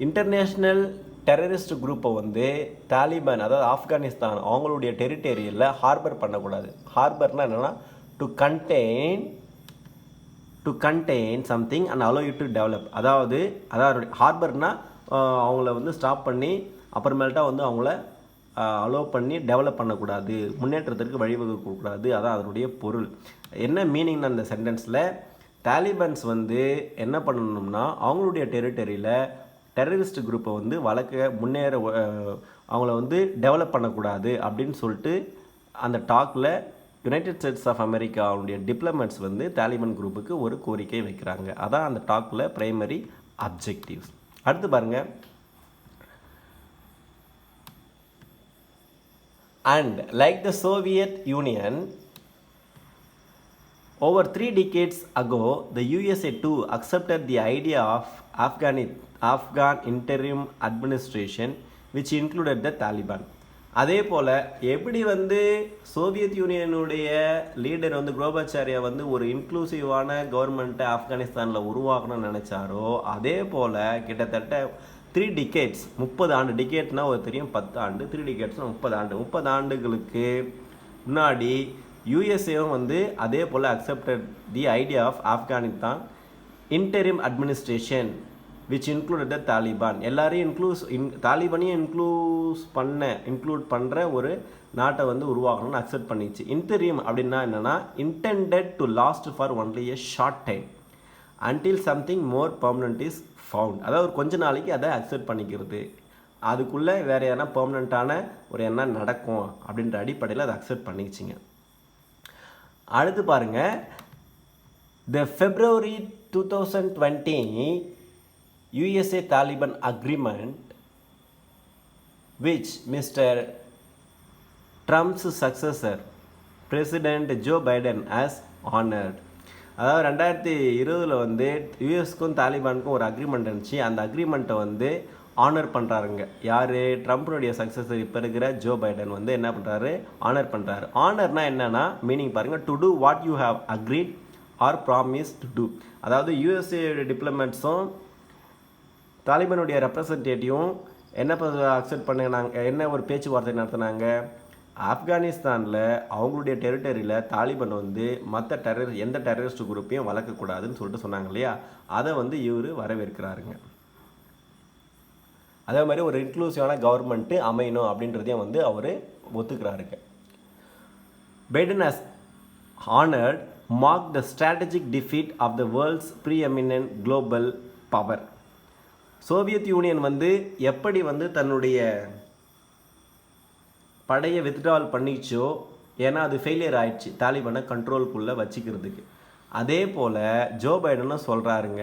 இன்டர்நேஷ்னல் டெரரிஸ்ட் குரூப்பை வந்து தாலிபான், அதாவது ஆப்கானிஸ்தான் அவங்களுடைய டெரிட்டரியில் ஹார்பர் பண்ணக்கூடாது. ஹார்பர்னால் என்னென்னா to contain something and allow you to develop. அதாவது ஹார்பர்னால் அவங்கள வந்து ஸ்டாப் பண்ணி அப்புறமேல்ட்டா வந்து அவங்கள அலோவ் பண்ணி டெவலப் பண்ணக்கூடாது, முன்னேற்றத்திற்கு வழிவகுக்கக்கூடாது, அதான் அதனுடைய பொருள். என்ன மீனிங்னா அந்த சென்டென்ஸில், தாலிபான்ஸ் வந்து என்ன பண்ணணும்னா அவங்களுடைய டெரிட்டரியில் டெரரிஸ்ட் குரூப்பை வந்து அவங்கள வந்து டெவலப் பண்ணக்கூடாது அப்படின்னு சொல்லிட்டு அந்த டாக்கில் யுனைடெட் ஸ்டேட்ஸ் ஆஃப் அமெரிக்காவுடைய டிப்ளமேட்ஸ் வந்து தாலிபான் குரூப்புக்கு ஒரு கோரிக்கை வைக்கிறாங்க. அதான் அந்த டாக்கில் பிரைமரி அப்ஜெக்டிவ்ஸ். அடுத்து பாருங்கள், and like the Soviet Union, over 3 decades ago, the USA too accepted the idea of Afghan interim administration, which included the Taliban. அதே போல் எப்படி வந்து சோவியத் யூனியனுடைய லீடர் வந்து கோர்பாச்சாரியா வந்து ஒரு இன்க்ளூசிவான கவர்மெண்ட்டை ஆப்கானிஸ்தானில் உருவாக்கணும்னு நினச்சாரோ, அதே போல் கிட்டத்தட்ட 3 decades 30 ஆண்டு, டிகேட்னா ஒரு தெரியும் 10 ஆண்டு, 3 decadesனா 30 ஆண்டுகளுக்கு முன்னாடி யூஎஸ்ஏவும் வந்து அதே போல் accepted the idea of Afghanistan interim administration which included the Taliban. எல்லாரையும் தாலிபானையும் இன்க்ளூட் பண்ணுற ஒரு நாட்டை வந்து உருவாக்கணும்னு அக்செப்ட் பண்ணிச்சு. இன்டரிம் அப்படின்னா என்னென்னா, intended to last for only a short time until something more permanent is found. அதாவது ஒரு கொஞ்ச நாளைக்கு அதை அக்செப்ட் பண்ணிக்கிறது, அதுக்குள்ளே வேறு எதனா பெர்மனண்ட்டான ஒரு என்ன நடக்கும் அப்படின்ற அடிப்படையில் அதை அக்செப்ட் பண்ணிச்சிங்க. அடுத்து பாருங்கள், த February 2020 USA Taliban agreement which Mr. Trump's successor President Joe Biden has honored. அதாவது 2020 வந்து யூஎஸ்க்கும் தாலிபானுக்கும் ஒரு அக்ரிமெண்ட் இருந்துச்சு. அந்த அக்ரிமெண்ட்டை வந்து ஆனர் பண்ணுறாருங்க. யார்? ட்ரம்ப்னுடைய சக்ஸஸர் இப்போ இருக்கிற ஜோ பைடன் வந்து என்ன பண்ணுறாரு? ஆனர் பண்ணுறாரு. ஆனர்னா என்னென்னா மீனிங் பாருங்கள், to do what you have agreed or promise to do. அதாவது யூஎஸ்ஏ டிப்ளமேட்ஸும் தாலிபானுடைய ரெப்ரசன்டேட்டிவும் என்ன அக்செப்ட் பண்ணினாங்க, என்ன ஒரு பேச்சுவார்த்தை நடத்தினாங்க? ஆப்கானிஸ்தானில் அவங்களுடைய டெரிட்டரியில் தாலிபான் வந்து மற்ற எந்த டெரரிஸ்ட் குரூப்பையும் வளர்க்கக்கூடாதுன்னு சொல்லிட்டு சொன்னாங்க இல்லையா, அதை வந்து இவர் வரவேற்கிறாருங்க. அதே மாதிரி ஒரு இன்க்ளூசிவான கவர்மெண்ட்டு அமையணும் அப்படின்றதையும் வந்து அவர் ஒத்துக்கிறாருங்க. Biden has honoured mark the strategic defeat of the world's preeminent global power. Soviet Union வந்து எப்படி வந்து தன்னுடைய படையை வித்ட்ராவல் பண்ணிச்சோ, ஏன்னா அது ஃபெயிலியர் ஆயிடுச்சு தாலிபானை கண்ட்ரோலுக்குள்ளே வச்சுக்கிறதுக்கு. அதே போல் ஜோ பைடனும் சொல்கிறாருங்க,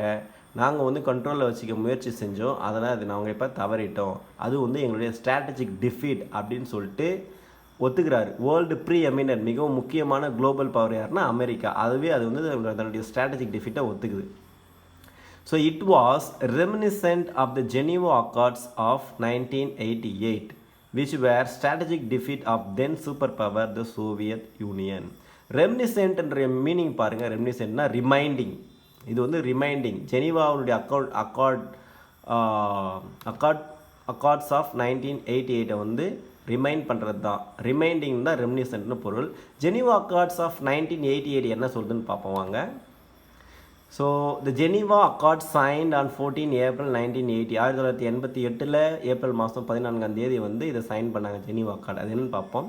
நாங்கள் வந்து கண்ட்ரோலில் வச்சுக்க முயற்சி செஞ்சோம், அதனால் அது நாங்கள் இப்போ தவறிட்டோம், அது வந்து எங்களுடைய ஸ்ட்ராட்டஜிக் டிஃபீட் அப்படின்னு சொல்லிட்டு ஒத்துக்கிறாரு. வேர்ல்டு ப்ரீ எமினன்ட் மிகவும் முக்கியமான குளோபல் பவர் யாருன்னா அமெரிக்கா, அதுவே அது வந்து தன்னுடைய strategic டிஃபீட்டை ஒத்துக்குது. So it was reminiscent of the Geneva Accords of 1988, which were strategic defeat of then superpower the Soviet Union. Reminiscent என்ற மீனிங் பாருங்கள், ரெமினிசென்ட்னா ரிமைண்டிங். இது வந்து ரிமைண்டிங். ஜெனீவாவுடைய அக்கார்ட்ஸ் ஆஃப் 1988 வந்து ரிமைண்ட் பண்ணுறது தான். ரிமைண்டிங் தான் ரெமினிசென்ட்னு பொருள். ஜெனீவா அக்கார்ட்ஸ் ஆஃப் 1988 என்ன சொல்லுதுன்னு பார்ப்போம் வாங்க. So the Geneva accord signed on 14 April 1980. 1988 April மாதம் 14 வந்து இதை சைன் பண்ணாங்க ஜெனீவா அக்கார்ட். அது என்னன்னு பார்ப்போம்.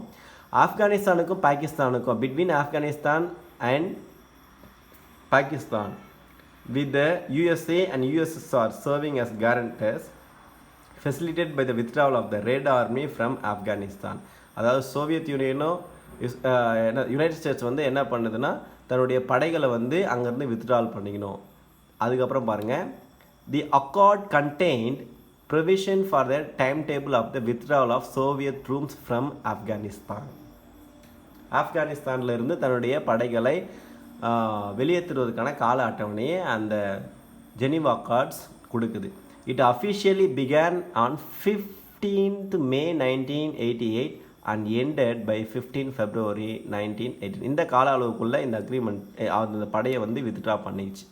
ஆப்கானிஸ்தானுக்கும் பாகிஸ்தானுக்கும், between Afghanistan and Pakistan with the USA and USSR serving as guarantors, facilitated by the withdrawal of the Red Army from Afghanistan. அதாவது Soviet யூனியனும் United states வந்து என்ன பண்ணுதுன்னா தன்னுடைய படைகளை வந்து அங்கேருந்து வித்ட்ரால் பண்ணிக்கணும். அதுக்கப்புறம் பாருங்கள், the accord contained provision for the time table of the withdrawal of Soviet troops from Afghanistan. ஆப்கானிஸ்தானில் இருந்து தன்னுடைய படைகளை வெளியேற்றுவதற்கான கால அட்டவணையை அந்த ஜெனீவா அக்கார்ட்ஸ் கொடுக்குது. It officially began on 15th May 1988 and ended by 15 February 1918. இந்த கால அளவுக்குள்ளே இந்த அக்ரிமெண்ட் அந்த படையை வந்து வித்ட்ரா பண்ணிச்சு.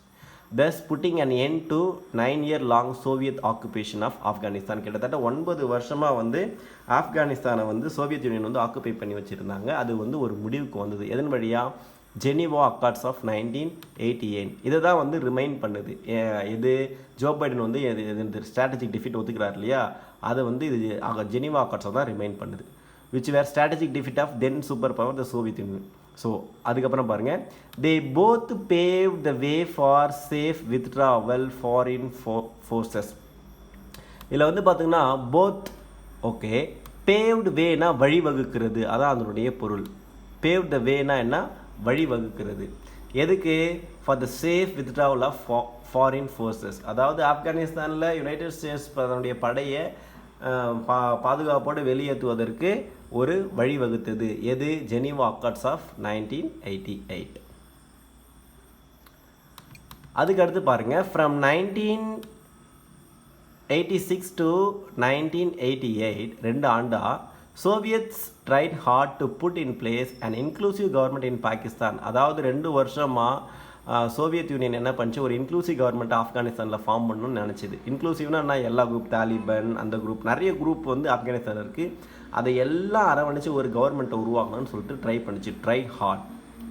thus putting an end to 9-year long Soviet occupation of Afghanistan. கிட்டத்தட்ட 9 வருஷமாக வந்து ஆப்கானிஸ்தானை வந்து சோவியத் யூனியன் வந்து ஆக்குபை பண்ணி வச்சுருந்தாங்க. அது வந்து ஒரு முடிவுக்கு வந்தது. எதன் வழியாக? Geneva accords of 1988. இதை தான் வந்து ரிமைண்ட் பண்ணுது. இது ஜோ பைடன் வந்து இந்த ஸ்ட்ராட்டஜிக் டிஃபீட் ஒத்துக்கிறார் இல்லையா, அதை வந்து இது ஜெனீவா அக்கார்ட்ஸை தான் ரிமைண்ட் பண்ணுது. which were strategic defeat of then superpower the Soviet Union. So அதுக்கப்புறம் பாருங்கள், they both paved the way for safe withdrawal foreign forces. இதில் வந்து பார்த்திங்கன்னா போத் ஓகே, பேவ்டு வேனா வழிவகுக்கிறது, அதான் அதனுடைய பொருள். பேவ் த வேனா என்ன, வழிவகுக்கிறது. எதுக்கு? For the safe withdrawal of foreign forces. அதாவது ஆப்கானிஸ்தானில் யுனைடெட் ஸ்டேட்ஸ் அதனுடைய படையை பாதுகாப்போடு வெளியேற்றுவதற்கு ஒரு வழிவகுத்தது. எது? Geneva accords of 1988. அதுக்கடுத்து பாருங்கள், ஃப்ரம் 1986 to 1988, 2 ஆண்டா Soviets tried hard to put in place and inclusive government in Pakistan. அதாவது 2 வருஷமாக சோவியத் யூனியன் என்ன பண்ணிச்சு, ஒரு இன்க்ளூசிவ் கவர்மெண்ட் ஆப்கானிஸ்தானில் ஃபார்ம் பண்ணணும்னு நினச்சிது. இன்க்ளூசிவ்னா என்ன, எல்லா குரூப், தாலிபன் அந்த குரூப், நிறைய குரூப் வந்து ஆப்கானிஸ்தானில் இருக்குது. அதை எல்லாம் அரவணைச்சு ஒரு கவர்மெண்ட்டை உருவாக்கணும்னு சொல்லிட்டு ட்ரை பண்ணிச்சு. ட்ரை ஹார்ட்,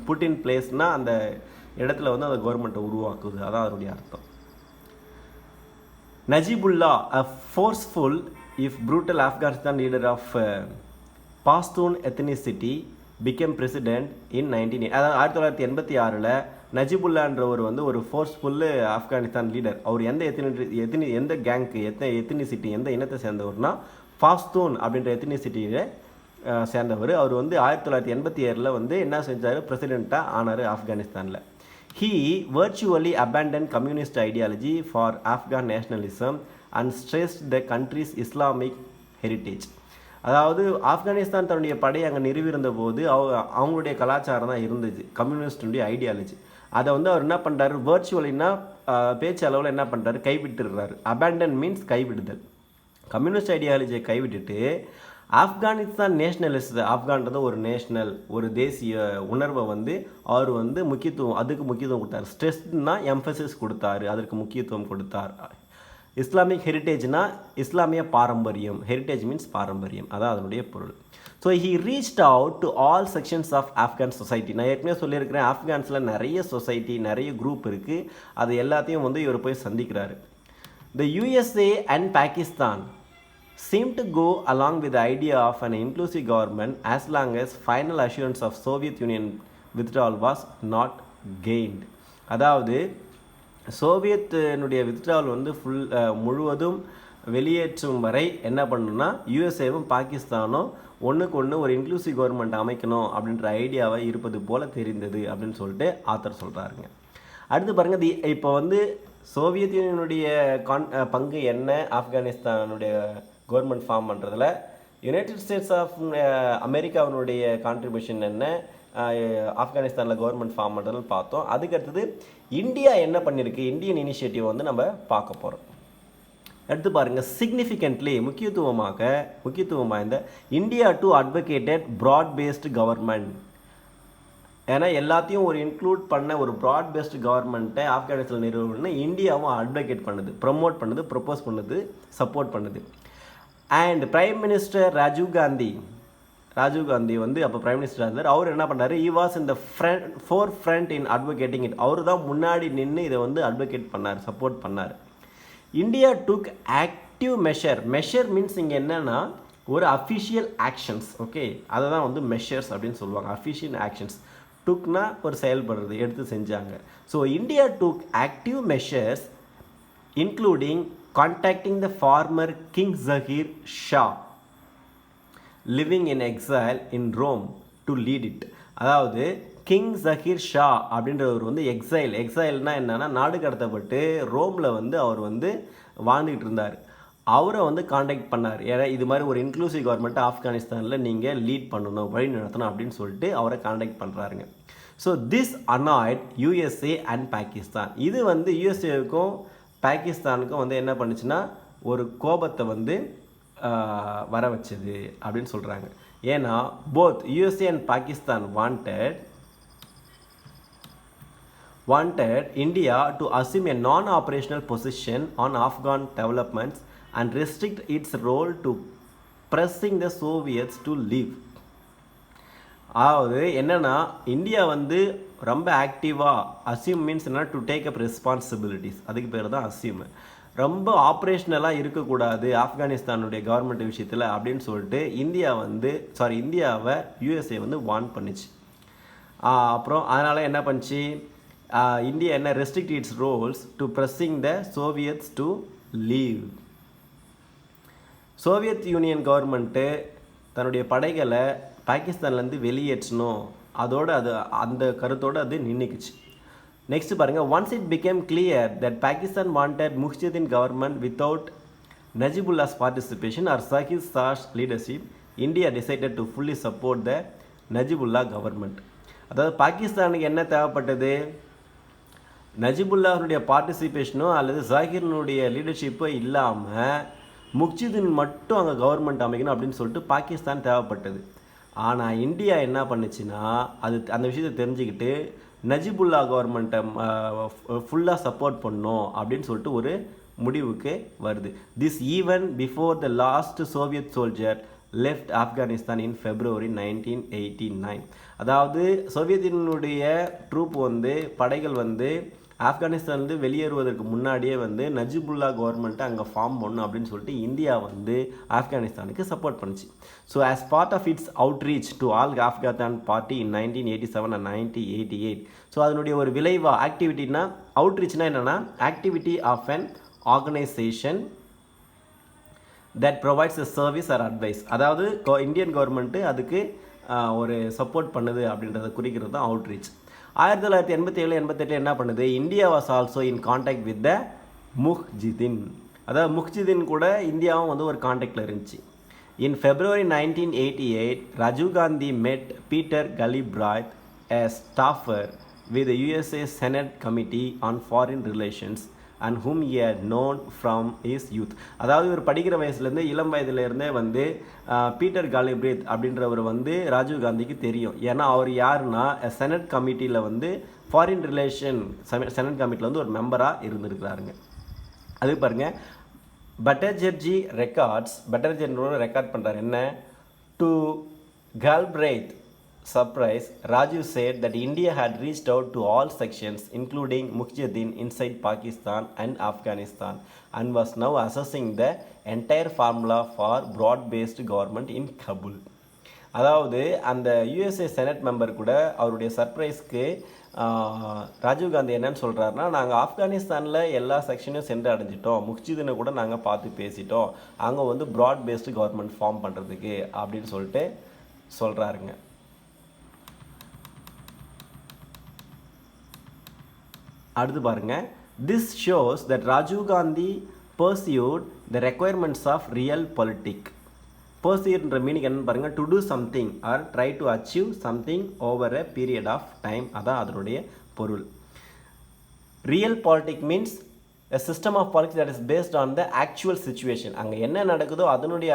புட் இன் பிளேஸ்னால் அந்த இடத்துல வந்து அந்த கவர்மெண்ட்டை உருவாக்குது, அதான் அதனுடைய அர்த்தம். Najibullah, a forceful if brutal Afghanistan leader of Pashtun ethnicity became president in 1986. நஜிபுல்லான்றவர் வந்து ஒரு ஃபோர்ஸ்ஃபுல்லு ஆப்கானிஸ்தான் லீடர். அவர் எந்த கேங்க்கு, எத்தனிசிட்டி, எந்த இனத்தை சேர்ந்தவர்னா பாஸ்தூன் அப்படின்ற எத்தனிசிட்டியை சேர்ந்தவர். அவர் வந்து 1987 வந்து என்ன செஞ்சார், பிரசிடெண்ட்டாக ஆனார் ஆப்கானிஸ்தானில். He virtually abandoned communist ideology for Afghan nationalism and stressed the country's Islamic heritage. அதாவது ஆப்கானிஸ்தான் தன்னுடைய படையை அங்கே நிறுவியிருந்த போது அவங்களுடைய கலாச்சாரம் தான் இருந்துச்சு, கம்யூனிஸ்டுடைய ஐடியாலஜி. அதை வந்து அவர் என்ன பண்ணுறாரு, வேர்ச்சுவலின்னா பேச்சு அளவில் என்ன பண்ணுறாரு, கைவிட்டுடுறாரு. அபேண்டன் மீன்ஸ் கைவிடுதல். கம்யூனிஸ்ட் ஐடியாலஜியை கைவிட்டுட்டு ஆப்கானிஸ்தான் நேஷ்னலிஸ்ட், ஆப்கான்றது ஒரு நேஷ்னல், ஒரு தேசிய உணர்வை வந்து அவர் வந்து அதுக்கு முக்கியத்துவம் கொடுத்தார். ஸ்ட்ரெஸ்னா எம்பசிஸ் கொடுத்தாரு, அதற்கு முக்கியத்துவம் கொடுத்தார். இஸ்லாமிக் ஹெரிட்டேஜ்னா இஸ்லாமிய பாரம்பரியம், ஹெரிட்டேஜ் மீன்ஸ் பாரம்பரியம், அதான் அதனுடைய பொருள். So he reached out to all sections of Afghan society. நான் ஏற்கனவே சொல்லியிருக்கிறேன், ஆப்கான்ஸில் நிறைய சொசைட்டி, நிறைய குரூப் இருக்குது. அது எல்லாத்தையும் வந்து இவர் போய் சந்திக்கிறாரு. த USA and Pakistan seemed to go along with the idea of an inclusive government as long as final assurance of Soviet Union withdrawal was not gained. அதாவது சோவியத்தினுடைய வித்ட்ராவல் வந்து முழுவதும் வெளியேற்றும் வரை என்ன பண்ணணும்னா யூஎஸ்ஏவும் பாகிஸ்தானும் ஒன்றுக்கு ஒன்று ஒரு இன்க்ளூசிவ் கவர்மெண்ட் அமைக்கணும் அப்படின்ற ஐடியாவை இருப்பது போல் தெரிந்தது அப்படின்னு சொல்லிட்டு ஆத்தர் சொல்கிறாருங்க. அடுத்து பாருங்கள், இப்போ வந்து சோவியத் யூனியனுடைய பங்கு என்ன ஆப்கானிஸ்தானுடைய கவர்மெண்ட் ஃபார்ம் பண்ணுறதுல, யுனைடெட் ஸ்டேட்ஸ் ஆஃப் அமெரிக்காவினுடைய கான்ட்ரிபியூஷன் என்ன ஆப்கானிஸ்தானில் கவர்மெண்ட் ஃபார்ம் பண்ணுறதுன்னு பார்த்தோம். அதுக்கடுத்தது இந்தியா என்ன பண்ணியிருக்கு, இந்தியன் இனிஷியேட்டிவ் வந்து நம்ம பார்க்க போகிறோம். எடுத்து பாருங்கள், சிக்னிஃபிகண்ட்லி முக்கியத்துவம் வாய்ந்த India to advocated broad based government. ஏன்னா எல்லாத்தையும் ஒரு இன்க்ளூட் பண்ண ஒரு ப்ராட் பேஸ்டு கவர்மெண்ட்டை ஆப்கானிஸ்தான் நிறுவனம்னு இந்தியாவும் அட்வொகேட் பண்ணுது, ப்ரமோட் பண்ணுது, ப்ரப்போஸ் பண்ணுது, சப்போர்ட் பண்ணுது. And prime minister Rajiv Gandhi வந்து அப்போ பிரைம் மினிஸ்டராக இருந்தார். அவர் என்ன பண்ணார், he was in the forefront in advocating it. அவர் தான் முன்னாடி நின்று இதை வந்து அட்வொகேட் பண்ணார், சப்போர்ட் பண்ணார். India took active measure means இங்கே என்னென்னா ஒரு அஃபிஷியல் ஆக்ஷன்ஸ், ஓகே, அதை தான் வந்து மெஷர்ஸ் அப்படின்னு சொல்லுவாங்க. அஃபிஷியல் ஆக்ஷன்ஸ், டுக்னா ஒரு செயல்படுறது, எடுத்து செஞ்சாங்க. So India took active measures including contacting the former King Zahir Shah living in exile in Rome to lead it. அதாவது கிங் ஜஹீர் ஷா அப்படின்றவர் வந்து எக்ஸைல்னா என்னன்னா நாடு கடத்தப்பட்டு ரோமில் வந்து அவர் வந்து வாழ்ந்துக்கிட்டு இருந்தார். அவரை வந்து காண்டாக்ட் பண்ணார். ஏன்னா இது மாதிரி ஒரு இன்க்ளூசிவ் கவர்மெண்ட்டை ஆப்கானிஸ்தானில் நீங்கள் லீட் பண்ணணும், வழி நடத்தணும் அப்படின்னு சொல்லிட்டு அவரை காண்டாக்ட் பண்ணுறாருங்க. So this annoyed USA and Pakistan. இது வந்து யூஎஸ்ஏவுக்கும் பாகிஸ்தானுக்கும் வந்து என்ன பண்ணுச்சுன்னா ஒரு கோபத்தை வந்து வர வச்சது அப்படின்னு சொல்கிறாங்க. ஏன்னா both USA and Pakistan wanted India to assume a non-operational position on Afghan developments and restrict its role to pressing the Soviets to leave. அதாவது என்னென்னா இந்தியா வந்து ரொம்ப ஆக்டிவாக, அசியூம் மீன்ஸ் என்ன, டு டேக் அப் ரெஸ்பான்சிபிலிட்டிஸ், அதுக்கு பேர் தான் அசியூம். ரொம்ப ஆப்ரேஷ்னலாக இருக்கக்கூடாது ஆப்கானிஸ்தானுடைய கவர்மெண்ட் விஷயத்தில் அப்படின்னு சொல்லிட்டு இந்தியாவை USA வந்து வார்ன் பண்ணிச்சு. அப்புறம் அதனால் என்ன பண்ணிச்சு, இந்தியா என்ன restrict its roles to pressing the Soviets to leave. Soviet Union government தன்னுடைய படைகளை பாகிஸ்தான்லேருந்து வெளியேற்றணும், அதோடு அது அந்த கருத்தோடு அது நின்றுக்குச்சு. நெக்ஸ்ட் பாருங்கள், once it became clear that Pakistan wanted mujahideen government without Najibullah's participation or Zahir Shah's leadership, India decided to fully support the Najibullah government. அதாவது பாகிஸ்தானுக்கு என்ன தேவைப்பட்டது, நஜிபுல்லாவுடைய பார்ட்டிசிபேஷனோ அல்லது ஜாகிரினுடைய லீடர்ஷிப்போ இல்லாமல் முஹ்ஜிதீன் மட்டும் அங்கே கவர்மெண்ட் அமைக்கணும் அப்படின்னு சொல்லிட்டு பாகிஸ்தான் தேவைப்பட்டது. ஆனால் இந்தியா என்ன பண்ணுச்சுன்னா, அது அந்த விஷயத்தை தெரிஞ்சுக்கிட்டு நஜிபுல்லா கவர்மெண்ட்டை ஃபுல்லாக சப்போர்ட் பண்ணணும் அப்படின்னு சொல்லிட்டு ஒரு முடிவுக்கு வருது. This even before the last Soviet soldier left Afghanistan in February 1989. அதாவது சோவியத்தினுடைய ட்ரூப் படைகள் ஆப்கானிஸ்தான்லேருந்து வெளியேறுவதற்கு முன்னாடியே நஜிபுல்லா கவர்மெண்ட்டை அங்கே ஃபார்ம் பண்ணணும் அப்படின்னு சொல்லிட்டு இந்தியா ஆப்கானிஸ்தானுக்கு சப்போர்ட் பண்ணுச்சு. So as part of its outreach to all Afghanistan party in 1987 and 1988. So அதனுடைய ஒரு விளைவாக ஆக்டிவிட்டினா, அவுட்ரீச்னா என்னென்னா activity of an organisation that provides a service or advice. அதாவது இந்தியன் கவர்மெண்ட்டு அதுக்கு ஒரு சப்போர்ட் பண்ணுது அப்படின்றத குறிக்கிறது தான் அவுட்ரீச். 1987-88 என்ன பண்ணுது, India was also in contact with the mujahideen. அதாவது முஹ்ஜிதீன் கூட இந்தியாவும் ஒரு கான்டாக்டில் இருந்துச்சு. இன் February 1988 ராஜீவ் காந்தி மெட் Peter கலிப்ராய்த் a staffer with the USA Senate Committee on Foreign Relations and whom he had known from his youth. அதாவது இவர் படிக்கிற வயசுலேருந்து இளம் வயதுலேருந்தே பீட்டர் காலிப்ரேத் அப்படின்றவர் ராஜீவ் காந்திக்கு தெரியும். ஏன்னா அவர் யாருன்னா செனட் கமிட்டியில் ஃபாரின் ரிலேஷன் செனட் கமிட்டியில் ஒரு மெம்பராக இருந்திருக்கிறாருங்க. அது பாருங்கள், பட்டர்ஜெர்ஜி ரெக்கார்ட் பண்ணுறாரு என்ன, to கால்பிரேத் surprise, Rajiv said that India had reached out to all sections including Mujahideen inside Pakistan and Afghanistan and was now assessing the entire formula for broad-based government in Kabul. அதாவது அந்த USA senate member கூட அவருடைய சர்ப்ரைஸ்க்கு ராஜீவ் காந்தி என்னன்னு சொல்கிறாருன்னா, நாங்கள் ஆப்கானிஸ்தானில் எல்லா செக்ஷனையும் சென்று அடைஞ்சிட்டோம், முஹ்ஜிதீனை கூட நாங்கள் பார்த்து பேசிட்டோம், அங்கே ப்ராட் பேஸ்டு கவர்மெண்ட் ஃபார்ம் பண்ணுறதுக்கு அப்படின்னு சொல்லிட்டு சொல்கிறாருங்க. அடுத்து பாருங்கள், this shows that Rajiv Gandhi pursued the requirements of realpolitik. பர்சியூட்ன்ற மீனிங் என்னன்னு பாருங்கள், to do something or try to achieve something over a period of time, அதான் அதனுடைய பொருள். Realpolitik means a system of politics that is based on the actual situation. அங்கே என்ன நடக்குதோ அதனுடைய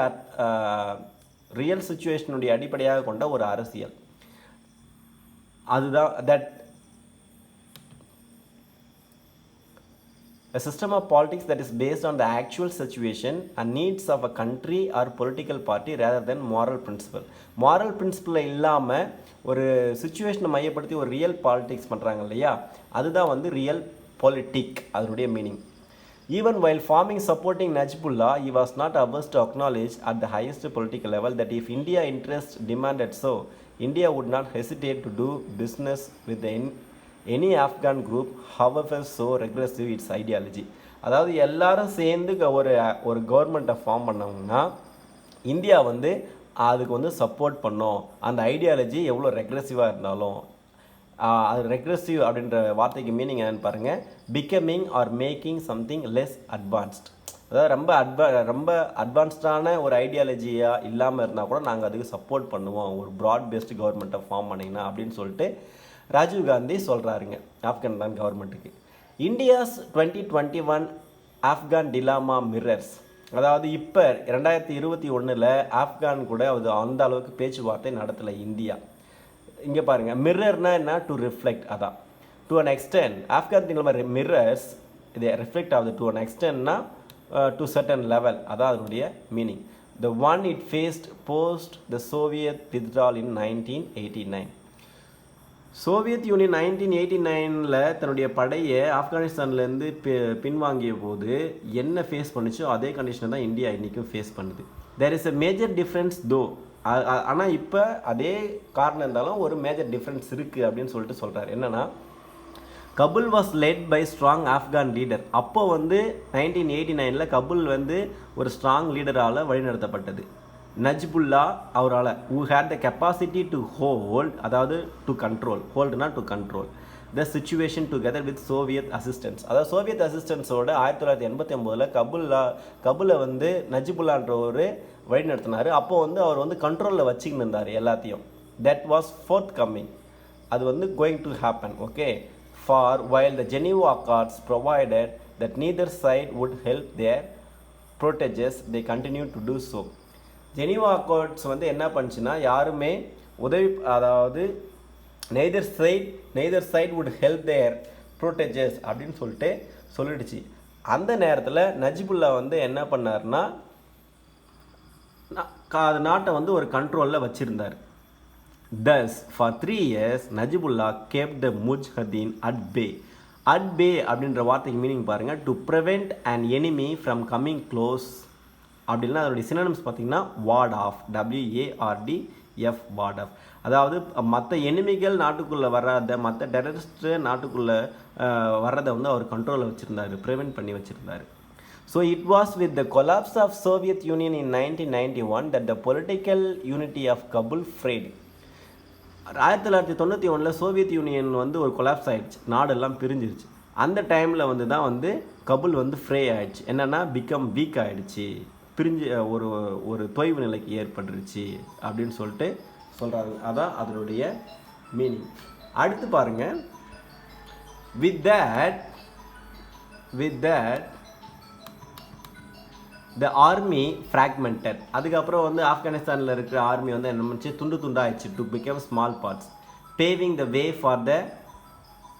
ரியல் சுச்சுவேஷனுடைய அடிப்படையாக கொண்ட ஒரு அரசியல். அதுதான் that a system of politics that is based on the actual situation and needs of a country or political party rather than moral principle. moral principle இல்லாமல் ஒரு சுச்சுவேஷனை மையப்படுத்தி ஒரு ரியல் பாலிட்டிக்ஸ் பண்ணுறாங்க இல்லையா, அதுதான் ரியல் பொலிட்டிக், அதனுடைய meaning. Even while forming supporting Najibullah, he was not averse to acknowledge at the highest political level that if India interests demanded so, India would not hesitate to do business with any Afghan group, however so regressive its ideology. அதாவது எல்லாரும் சேர்ந்து ஒரு கவர்மெண்ட்டை form பண்ணாங்கன்னா India அதுக்கு support பண்ணோம், அந்த ideology எவ்வளோ ரெக்ரெசிவாக இருந்தாலும். அது ரெக்ரெசிவ் அப்படின்ற வார்த்தைக்கு மீனிங் என்னென்னு பாருங்கள், becoming are making something less advanced. அதாவது ரொம்ப அட்வான்ஸ்டான ஒரு ஐடியாலஜியாக இல்லாமல் இருந்தால் கூட நாங்கள் அதுக்கு சப்போர்ட் பண்ணுவோம், ஒரு ப்ராட் பேஸ்டு கவர்மெண்ட்டை ஃபார்ம் பண்ணிங்கன்னா அப்படின்னு சொல்லிட்டு ராஜீவ் காந்தி சொல்கிறாருங்க ஆப்கானிஸ்தான் கவர்மெண்ட்டுக்கு. India's 2021 Afghan dilemma mirrors. அதாவது இப்போ 2021 ஆப்கான் கூட அது அந்த அளவுக்கு பேச்சுவார்த்தை நடத்தலை இந்தியா. இங்கே பாருங்கள், மிரர்னா என்ன, டு ரிஃப்ளெக்ட், அதான் டு அன் எக்ஸ்டென்ட் ஆப்கான் திங்கள மிரர்ஸ் இது ரிஃப்ளெக்ட் ஆகுது, டு அன் எக்ஸ்டென்ட்னா டு சர்டன் லெவல், அதான் அதனுடைய meaning. The one it faced post the Soviet withdrawal in 1989. Soviet Union 1989 தன்னுடைய படையை ஆப்கானிஸ்தான்லேருந்து பின்வாங்கிய போது என்ன ஃபேஸ் பண்ணிச்சோ அதே கண்டிஷனை தான் இந்தியா இன்றைக்கும் ஃபேஸ் பண்ணுது. There is a major difference though. ஆனால் இப்போ அதே காரணம் இருந்தாலும் ஒரு மேஜர் டிஃப்ரென்ஸ் இருக்குது அப்படின்னு சொல்லிட்டு சொல்கிறார். என்னென்னா, Kabul was led by strong Afghan leader. அப்போ 1989 கபுல் ஒரு ஸ்ட்ராங் லீடரால் வழிநடத்தப்பட்டது. நஜ்புல்லா அவரால் who had the capacity to hold, அதாவது டு கண்ட்ரோல், ஹோல்டுனா to control the situation together with Soviet assistance. அதாவது சோவியத் அசிஸ்டன்ஸோட 1989 கபுலை வந்து நஜ்புல்லான்ற ஒரு வழி நடத்தினார். அப்போ வந்து அவர் வந்து கண்ட்ரோலில் வச்சுக்கின்னு இருந்தார் எல்லாத்தையும். தட் வாஸ் ஃபோர்த் கம்மிங், அது வந்து going to happen. Okay, for while the Geneva Accords provided that neither side would help their proteges, they continued to do so. Geneva accords வந்து என்ன பண்ணுச்சுன்னா, யாருமே உதவி, அதாவது நெய்தர் சைட் வுட் ஹெல்ப் தேர் ப்ரோட்டேஜஸ் அப்படின்னு சொல்லிடுச்சு. அந்த நேரத்தில் நஜ்புல்லா வந்து என்ன பண்ணார்னா, அது நாட்டை வந்து ஒரு கண்ட்ரோலில் வச்சுருந்தார். Thus, for 3 years, Najibullah kept the Mujahideen at bay. At bay அப்படின்ற வார்த்தைக்கு மீனிங் பாருங்கள், to prevent an enemy from coming close. அப்படின்னா அதனுடைய சினோனிம்ஸ் பார்த்தீங்கன்னா ward off, WARDF, ward off. அதாவது மற்ற எனிமிகள் நாட்டுக்குள்ளே வராத, மற்ற டெரரிஸ்ட்டு நாட்டுக்குள்ளே வர்றதை வந்து அவர் கண்ட்ரோலில் வச்சுருந்தார், ப்ரிவெண்ட் பண்ணி வச்சுருந்தார். So it was with the collapse of Soviet Union in 1991 that the political unity of Kabul frayed. 1991 Soviet Union வந்து ஒரு கொலாப்ஸ் ஆகிடுச்சு, நாடெல்லாம் பிரிஞ்சிருச்சு. அந்த டைமில் வந்து தான் வந்து கபுல் வந்து ஃப்ரே ஆகிடுச்சு. என்னென்னா பிகம் வீக் ஆகிடுச்சு, பிரிஞ்சு ஒரு தொய்வு நிலைக்கு ஏற்பட்டுருச்சு அப்படின்னு சொல்கிறாங்க. அதான் அதனுடைய மீனிங். அடுத்து பாருங்கள், with that the army fragmented. அதுக்கப்புறம் வந்து ஆப்கானிஸ்தானில் இருக்கிற ஆர்மி வந்து என்ன பண்ணுச்சு, துண்டு துண்டாகிடுச்சு, to become small parts, paving the way for the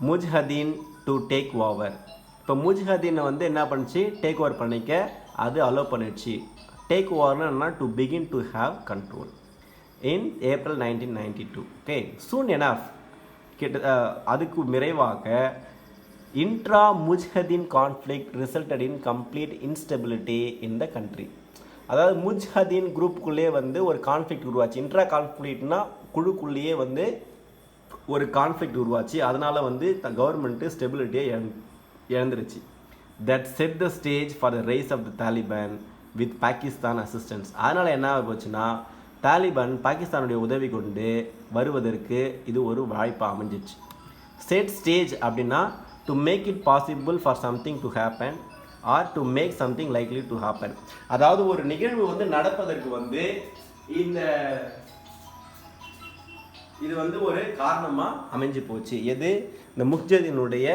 mujahideen to take over. இப்போ முஜ்ஹதீனை வந்து என்ன பண்ணுச்சு, டேக் ஓவர் பண்ணிக்க அது அலோவ் பண்ணிடுச்சு. டேக் ஓவர்னா என்ன, to begin to have control in April 1992. Okay, soon enough, அதுக்கு விரைவாக intra mujahideen conflict resulted in complete instability in the country. அதாவது முஜ்ஹதீன் குரூப்புக்குள்ளேயே வந்து ஒரு கான்ஃப்ளிக்ட் உருவாச்சு. இன்ட்ரா கான்ஃப்ளிக்ட்னா குழுக்குள்ளேயே வந்து ஒரு கான்ஃப்ளிக்ட் உருவாச்சு. அதனால் வந்து கவர்மெண்ட்டு ஸ்டெபிலிட்டியை இழந்துருச்சு. That set the stage for the rise of the Taliban with Pakistan assistance. அதனால் என்ன போச்சுன்னா, தாலிபான் பாகிஸ்தானுடைய உதவி கொண்டு வருவதற்கு இது ஒரு வாய்ப்பாக அமைஞ்சிச்சு. செட் ஸ்டேஜ் அப்படின்னா to make it possible for something to happen or to make something likely to happen. அதாவது ஒரு நிகழ்வு வந்து நடப்பதற்கு வந்து இது வந்து ஒரு காரணமாக அமைஞ்சு போச்சு. எது, இந்த முஜ்ஹதீனுடைய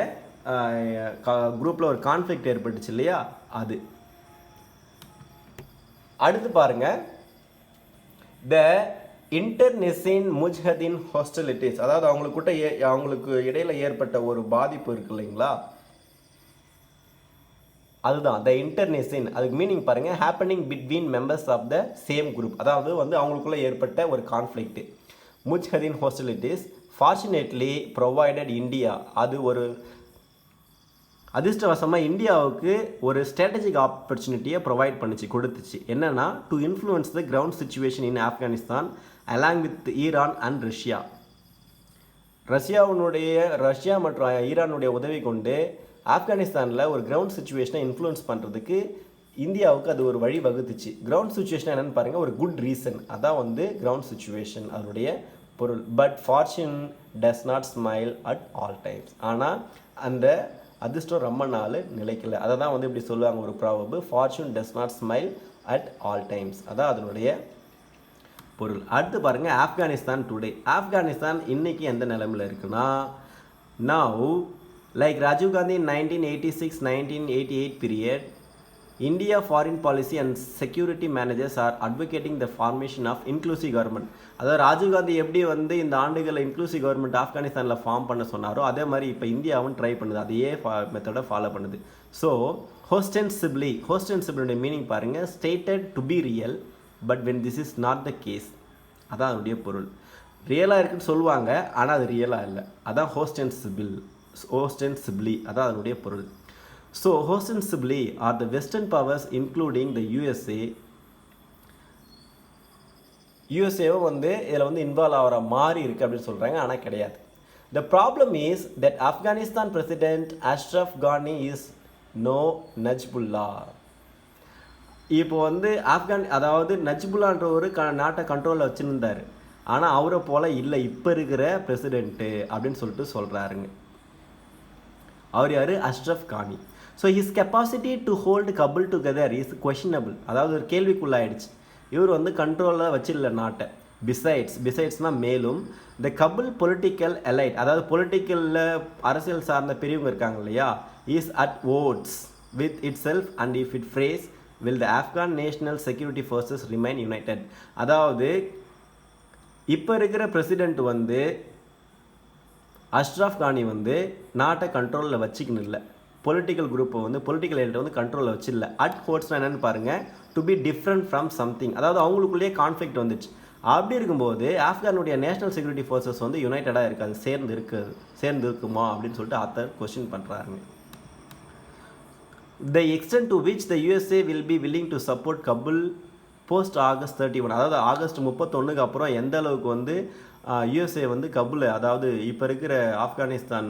குரூப்பில் ஒரு கான்ஃப்ளிக்ட் ஏற்பட்டுச்சு இல்லையா, அது. அடுத்து பாருங்க, த இன்டர்நெசின் முஜ்ஹதீன் ஹாஸ்டிலிட்டிஸ். அதாவது அவங்களுக்கு இடையில ஏற்பட்ட ஒரு பாதிப்பு இருக்கு இல்லைங்களா, அதுதான் த இன்டர்நெசின். அதுக்கு மீனிங் பாருங்க, happening between members of the same group. அதாவது வந்து அவங்களுக்குள்ள ஏற்பட்ட ஒரு conflict. Mujahideen hostilities fortunately provided India. அது ஒரு அதிர்ஷ்டவசமாக இந்தியாவுக்கு ஒரு ஸ்ட்ராட்டஜிக் ஆப்பர்ச்சுனிட்டியை ப்ரொவைட் கொடுத்துச்சு. என்னென்னா, to influence the ground situation in Afghanistan along with Iran and Russia. Russia மற்றும் ஈரானுடைய உதவி கொண்டு ஆப்கானிஸ்தானில் ஒரு கிரவுண்ட் சுச்சுவேஷனை இன்ஃப்ளூயன்ஸ் பண்ணுறதுக்கு இந்தியாவுக்கு அது ஒரு வழி வகுத்துச்சு. கிரவுண்ட் சுச்சுவேஷன் என்னென்னு பாருங்கள், ஒரு குட் ரீசன். அதான் வந்து கிரவுண்ட் சுச்சுவேஷன் அதனுடைய பொருள். But fortune does not smile at all times. ஆனால் அந்த அதிர்ஷ்டம் ரொம்ப நாள் நிலைக்கல. அதை தான் வந்து இப்படி சொல்லுவாங்க ஒரு proverb, fortune does not smile at all times. அதான் அதனுடைய பொருள். அடுத்து பாருங்கள், ஆப்கானிஸ்தான் டுடே. ஆப்கானிஸ்தான் இன்றைக்கி எந்த நிலைமையில் இருக்குன்னா, now like Rajiv Gandhi 1986-1988 period, India foreign policy and security managers R advocating the formation of inclusive government. அதாவது ராஜீவ்காந்தி எப்படி வந்து இந்த ஆண்டுகளில் இன்க்ளூசிவ் கவர்மெண்ட் ஆப்கானிஸ்தானில் ஃபார்ம் பண்ண சொன்னாரோ அதே மாதிரி இப்போ இந்தியாவும் ட்ரை பண்ணுது, அதையே மெத்தடை ஃபாலோ பண்ணுது. ஸோ ஹோஸ்டென்சிபிலியோட மீனிங் பாருங்கள், stated to be real but when this is not the case. அதான் அதனுடைய பொருள். ரியலாக இருக்குன்னு சொல்லுவாங்க, ஆனால் அது ரியலாக இல்லை. அதான் ஹோஸ்டென்சிபிலி, அதான் அதனுடைய பொருள். So ostensibly are the western powers including the யூஎஸ்ஏவும் வந்து இதில் வந்து இன்வால்வ் ஆகிற மாதிரி இருக்குது அப்படின்னு சொல்கிறாங்க, ஆனால் கிடையாது. The problem is that Afghanistan president Ashraf Ghani is no Najibullah. இப்போ வந்து அதாவது நஜ்புல்லான்ற நாட்டை கண்ட்ரோலில் வச்சுருந்தார். ஆனால் அவரை போல் இல்லை இப்போ இருக்கிற பிரசிடெண்ட்டு அப்படின்னு சொல்லிட்டு சொல்கிறாருங்க. அவர் யார்? Ashraf Ghani. So his capacity to hold Kabul together is questionable. அதாவது ஒரு கேள்விக்குள்ளாயிடுச்சு. இவர் வந்து கண்ட்ரோலில் வச்சிடல நாட்டை. பிசைட்ஸ்னால் மேலும் த கபுல் பொலிட்டிக்கல் எலைட், அதாவது பொலிட்டிக்கலில் அரசியல் சார்ந்த பிரிவுங்க இருக்காங்க இல்லையா, is at odds with itself and if it frays will the Afghan national security forces remain united. அதாவது இப்போ இருக்கிற பிரசிடெண்ட் வந்து அஷ்ரஃப் கானி வந்து நாட்டை கண்ட்ரோலில் வச்சுக்கணும் இல்லை, பொலிட்டிக்கல் குரூப்பை வந்து பொலிட்டிக்கல் எலிட்டை வந்து கண்ட்ரோலில் வச்சிடல. அட் ஹோட்ஸ்னால் என்னென்னு பாருங்கள், to be different from something, அதாவது அவங்களுக்குள்ளேயே கான்ஃப்ளிக்ட் வந்துச்சு. அப்படி இருக்கும்போது ஆப்கானுடைய நேஷனல் செக்யூரிட்டி ஃபோர்ஸஸ் வந்து யுனைட்டடாக இருக்காது, சேர்ந்து இருக்குமா அப்படின்னு சொல்லிட்டு ஆத்தர் கொஸ்டின் பண்ணுறாருங்க. The extent to which the USA will be willing to support Kabul post August 31, அதாவது ஆகஸ்ட் 31க்கு அப்புறம் எந்த அளவுக்கு வந்து யூஎஸ்ஏ வந்து கபுல், அதாவது இப்போ இருக்கிற ஆப்கானிஸ்தான்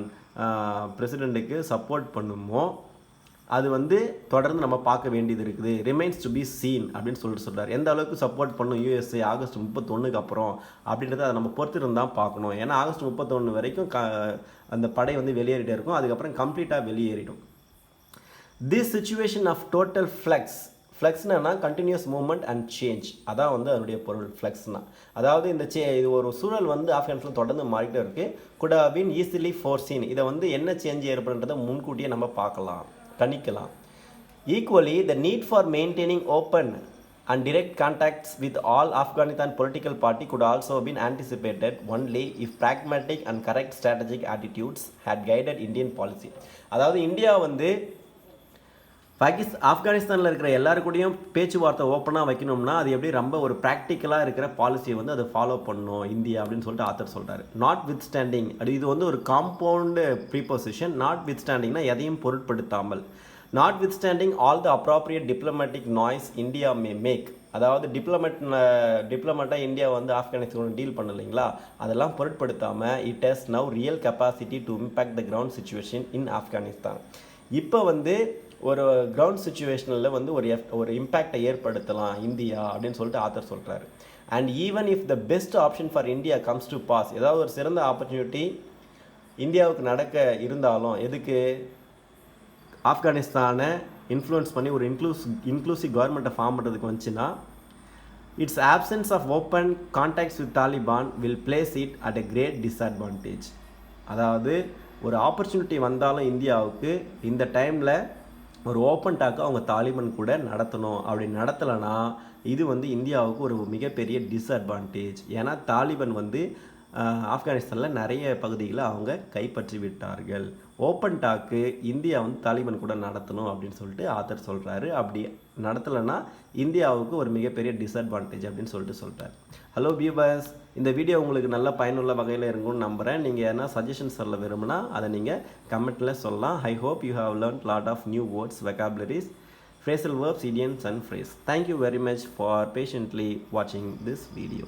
பிரசிடெண்ட்டுக்கு சப்போர்ட் பண்ணுமோ அது வந்து தொடர்ந்து நம்ம பார்க்க வேண்டியது இருக்குது. ரிமைன்ஸ் டு பி சீன் அப்படின்னு சொல்கிறார். எந்த அளவுக்கு சப்போர்ட் பண்ணும் யூஎஸ்ஏ ஆகஸ்ட் 31க்கு அப்புறம் அப்படின்றத அதை நம்ம பொறுத்திருந்து தான் பார்க்கணும். ஏன்னா ஆகஸ்ட் 31 வரைக்கும் அந்த படை வந்து வெளியேறிட்டே இருக்கும், அதுக்கப்புறம் கம்ப்ளீட்டாக வெளியேறிடும். திஸ் சிச்சுவேஷன் ஆஃப் டோட்டல் ஃப்ளெக்ஸ்னா கண்டினியூஸ் மூவ்மெண்ட் அண்ட் சேஞ்ச், அதான் வந்து அதனுடைய பொருள் ஃப்ளெக்ஸ்னா. அதாவது இது ஒரு சூழல் வந்து ஆப்கானிஸ்தான் தொடர்ந்து மாறிட்டே இருக்குது. குட் ஹவ் பீன் ஈஸிலி ஃபோர்சீன், இதை வந்து என்ன சேஞ்ச் ஏற்படுன்றதை முன்கூட்டியே நம்ம கணிக்கலாம். Equally the need for maintaining open and direct contacts with all Afghanistan political party could also have been anticipated only if pragmatic and correct strategic attitudes had guided Indian policy. அதாவது India வந்து ஆப்கானிஸ்தானில் இருக்கிற எல்லாருக்கூடையும் பேச்சுவார்த்தை ஓப்பனாக வைக்கணும்னா அது எப்படி ரொம்ப ஒரு ப்ராக்டிக்கலாக இருக்கிற பாலிசியை வந்து அதை ஃபாலோ பண்ணணும் இந்தியா அப்படின்னு சொல்லிட்டு ஆத்தர் சொல்கிறார். நாட் வித் ஸ்டாண்டிங், இது வந்து ஒரு காம்பவுண்டு ப்ரீபொசிஷன். நாட் வித் ஸ்டாண்டிங்னா எதையும் பொருட்படுத்தாமல், notwithstanding all the appropriate diplomatic noise India may make, அதாவது டிப்ளமேட்டாக இந்தியா வந்து ஆப்கானிஸ்தான் டீல் பண்ணலைங்களா, அதெல்லாம் பொருட்படுத்தாமல் it has now real capacity to impact the ground situation in Afghanistan. இப்போ வந்து ஒரு கிரவுண்ட் சுச்சுவேஷனில் வந்து ஒரு இம்பேக்டை ஏற்படுத்தலாம் இந்தியா அப்படின்னு சொல்லிட்டு ஆத்தர் சொல்கிறாரு. And even if the best option for India comes to pass, ஏதாவது ஒரு சிறந்த ஆப்பர்ச்சுனிட்டி இந்தியாவுக்கு நடக்க இருந்தாலும் எதுக்கு ஆப்கானிஸ்தானை இன்ஃப்ளூயன்ஸ் பண்ணி ஒரு இன்க்ளூசிவ் கவர்மெண்ட்டை ஃபார்ம் பண்ணுறதுக்கு வந்துச்சுன்னா, its options of open contacts with Taliban will place it at a great disadvantage. அதாவது ஒரு ஆப்பர்ச்சுனிட்டி வந்தாலும் இந்தியாவுக்கு இந்த டைமில் ஒரு ஓப்பன் டாக்கு அவங்க தாலிபான் கூட நடத்தணும். அப்படி நடத்தலைன்னா இது வந்து இந்தியாவுக்கு ஒரு மிகப்பெரிய டிஸ்அட்வான்டேஜ். ஏன்னா தாலிபான் வந்து ஆப்கானிஸ்தானில் நிறைய பகுதிகளை அவங்க கைப்பற்றி விட்டார்கள். ஓப்பன் டாக்கு இந்தியா வந்து தாலிபான் கூட நடத்தணும் அப்படின்னு சொல்லிட்டு ஆத்தர் சொல்கிறாரு. அப்படி நடத்தலைன்னா இந்தியாவுக்கு ஒரு மிகப்பெரிய டிஸ்அட்வான்டேஜ் அப்படின்னு சொல்லிட்டு சொல்கிறார். ஹலோ வியூவர்ஸ், இந்த வீடியோ உங்களுக்கு நல்ல பயனுள்ள வகையில் இருக்கும்னு நம்புகிறேன். நீங்கள் எதனா சஜஷன் சொல்ல விரும்புனா அதை நீங்கள் கமெண்ட்டில் சொல்லலாம். I hope you have learnt lot of new words, vocabularies, phrasal verbs, idioms and phrase. Thank you very much for patiently watching this video.